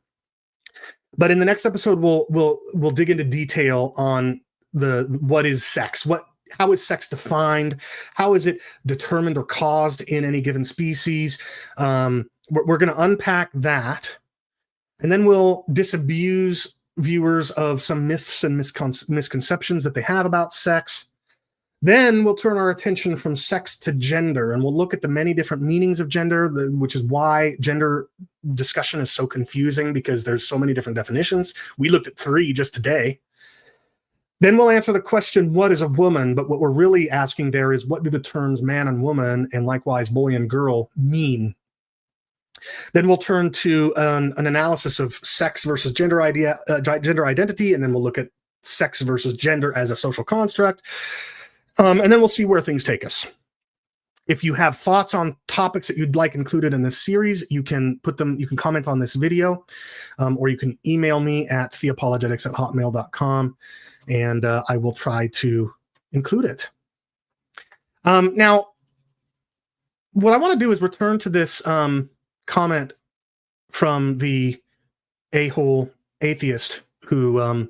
But in the next episode, we'll dig into detail on what is sex, how is sex defined? How is it determined or caused in any given species? We're going to unpack that, and then we'll disabuse viewers of some myths and misconceptions that they have about sex. Then we'll turn our attention from sex to gender, and we'll look at the many different meanings of gender, which is why gender discussion is so confusing, because there's so many different definitions. We looked at 3 just today. Then we'll answer the question, what is a woman? But what we're really asking there is, what do the terms man and woman, and likewise boy and girl, mean? Then we'll turn to an analysis of sex versus gender identity, and then we'll look at sex versus gender as a social construct. And then we'll see where things take us. If you have thoughts on topics that you'd like included in this series, you can comment on this video, or you can email me at theopologetics@hotmail.com. And I will try to include it. Now, what I want to do is return to this comment from the a-hole atheist who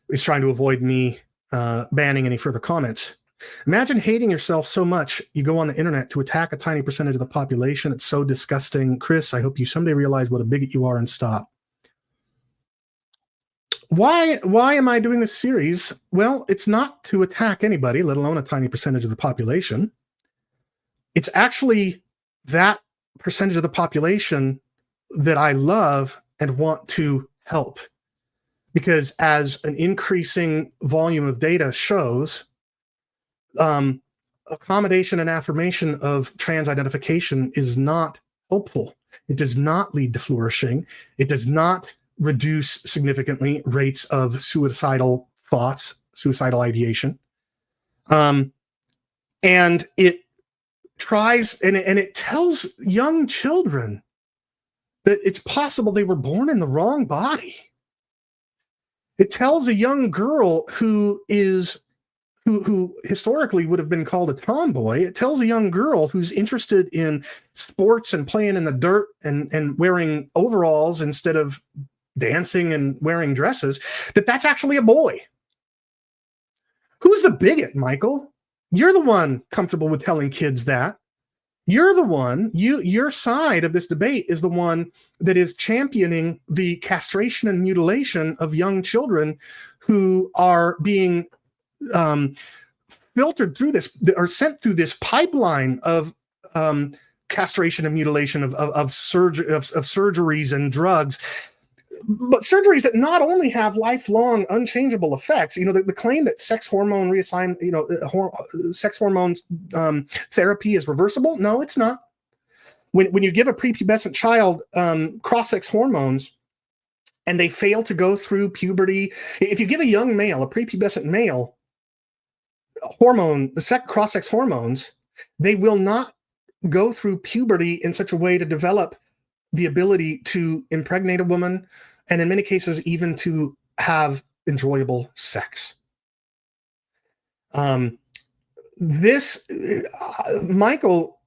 is trying to avoid me banning any further comments. Imagine hating yourself so much you go on the internet to attack a tiny percentage of the population. It's so disgusting. Chris, I hope you someday realize what a bigot you are and stop. Why am I doing this series? Well, it's not to attack anybody, let alone a tiny percentage of the population. It's actually that percentage of the population that I love and want to help. Because as an increasing volume of data shows, accommodation and affirmation of trans identification is not helpful. It does not lead to flourishing. It does not reduce significantly rates of suicidal thoughts, suicidal ideation. And it tries, and it tells young children that it's possible they were born in the wrong body. It tells a young girl who historically would have been called a tomboy. It tells a young girl who's interested in sports and playing in the dirt and wearing overalls instead of dancing and wearing dresses, that that's actually a boy. Who's the bigot, Michael? You're the one comfortable with telling kids that. You're the one, your side of this debate is the one that is championing the castration and mutilation of young children who are being filtered through this, or sent through this pipeline of castration and mutilation of surgeries and drugs. But surgeries that not only have lifelong unchangeable effects, the claim that sex hormone sex hormones therapy is reversible. No, it's not. When you give a prepubescent child cross-sex hormones and they fail to go through puberty, if you give a young male, a prepubescent male, cross-sex hormones, they will not go through puberty in such a way to develop the ability to impregnate a woman, and in many cases, even to have enjoyable sex. Michael,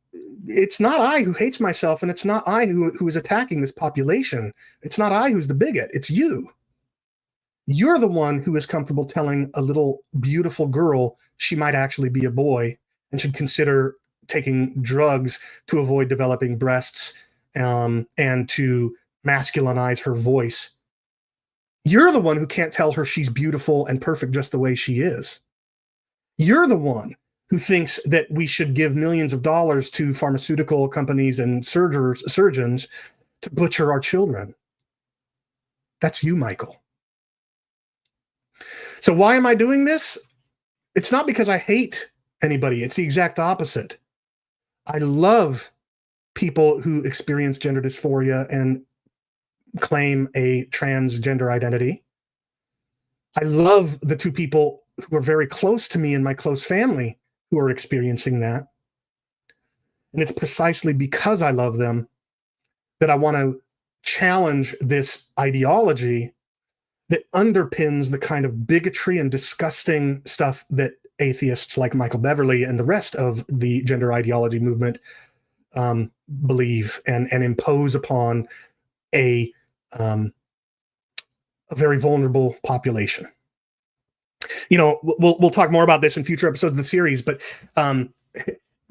it's not I who hates myself, and it's not I who is attacking this population. It's not I who's the bigot. It's you. You're the one who is comfortable telling a little beautiful girl she might actually be a boy and should consider taking drugs to avoid developing breasts and to masculinize her voice. You're the one who can't tell her she's beautiful and perfect just the way she is. You're the one who thinks that we should give millions of dollars to pharmaceutical companies and surgeons to butcher our children. That's you, Michael. So why am I doing this? It's not because I hate anybody. It's the exact opposite. I love people who experience gender dysphoria and claim a transgender identity. I love the two people who are very close to me in my close family who are experiencing that. And it's precisely because I love them that I want to challenge this ideology that underpins the kind of bigotry and disgusting stuff that atheists like Michael Beverly and the rest of the gender ideology movement believe and impose upon a very vulnerable population. We'll talk more about this in future episodes of the series, but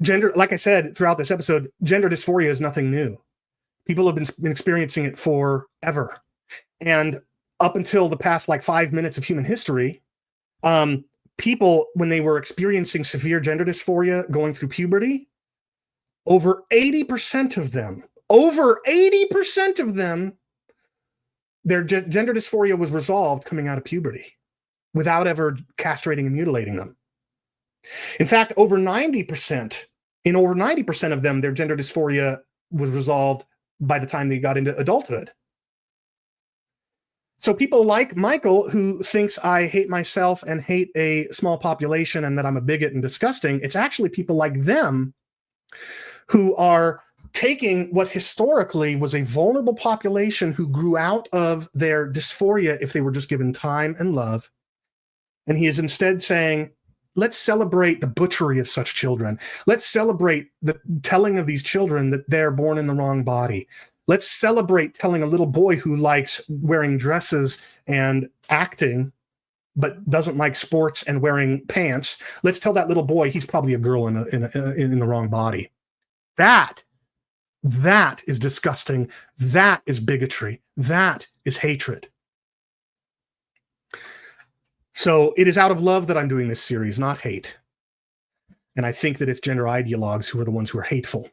gender, like I said throughout this episode, gender dysphoria is nothing new. People have been experiencing it forever. And up until the past 5 minutes of human history, people, when they were experiencing severe gender dysphoria going through puberty, over 80% of them, their gender dysphoria was resolved coming out of puberty without ever castrating and mutilating them. In fact, over 90% of them, their gender dysphoria was resolved by the time they got into adulthood. So people like Michael, who thinks I hate myself and hate a small population and that I'm a bigot and disgusting, it's actually people like them who are taking what historically was a vulnerable population who grew out of their dysphoria if they were just given time and love. And he is instead saying, let's celebrate the butchery of such children. Let's celebrate the telling of these children that they're born in the wrong body. Let's celebrate telling a little boy who likes wearing dresses and acting, but doesn't like sports and wearing pants. Let's tell that little boy he's probably a girl in the wrong body. That is disgusting. That is bigotry. That is hatred. So it is out of love that I'm doing this series, not hate. And I think that it's gender ideologues who are the ones who are hateful.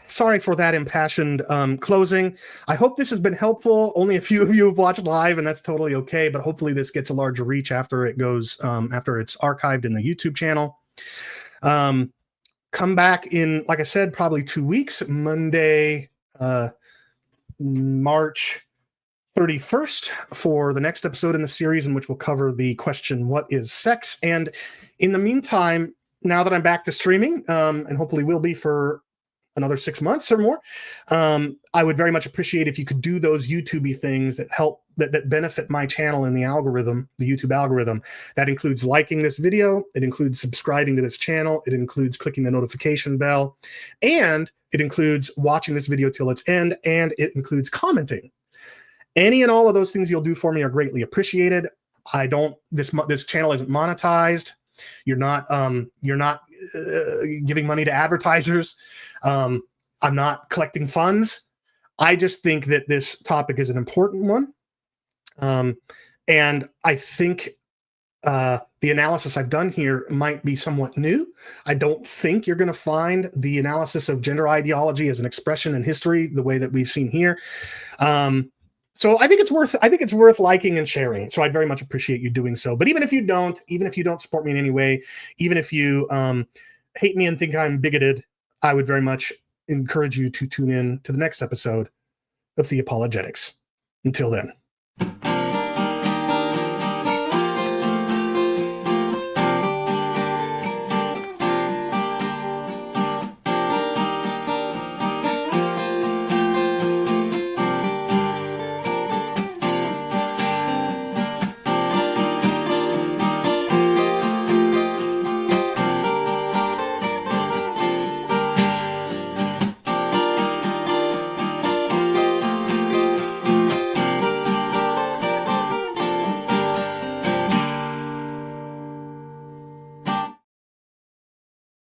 Sorry for that impassioned closing. I hope this has been helpful. Only a few of you have watched live, and that's totally okay. But hopefully this gets a larger reach after it goes, after it's archived in the YouTube channel. Come back in, like I said, probably 2 weeks, Monday, March 31st, for the next episode in the series, in which we'll cover the question, what is sex? And in the meantime, now that I'm back to streaming, and hopefully will be for another 6 months or more, I would very much appreciate if you could do those YouTube-y things that help, that benefit my channel in the algorithm, the YouTube algorithm. That includes liking this video, it includes subscribing to this channel, it includes clicking the notification bell, and it includes watching this video till its end, and it includes commenting. Any and all of those things you'll do for me are greatly appreciated. This channel isn't monetized. You're not giving money to advertisers. I'm not collecting funds. I just think that this topic is an important one. And I think the analysis I've done here might be somewhat new. I don't think you're going to find the analysis of gender ideology as an expression in history the way that we've seen here. So I think it's worth liking and sharing. So I'd very much appreciate you doing so. But even if you don't support me in any way, even if you hate me and think I'm bigoted, I would very much encourage you to tune in to the next episode of Theopologetics. Until then.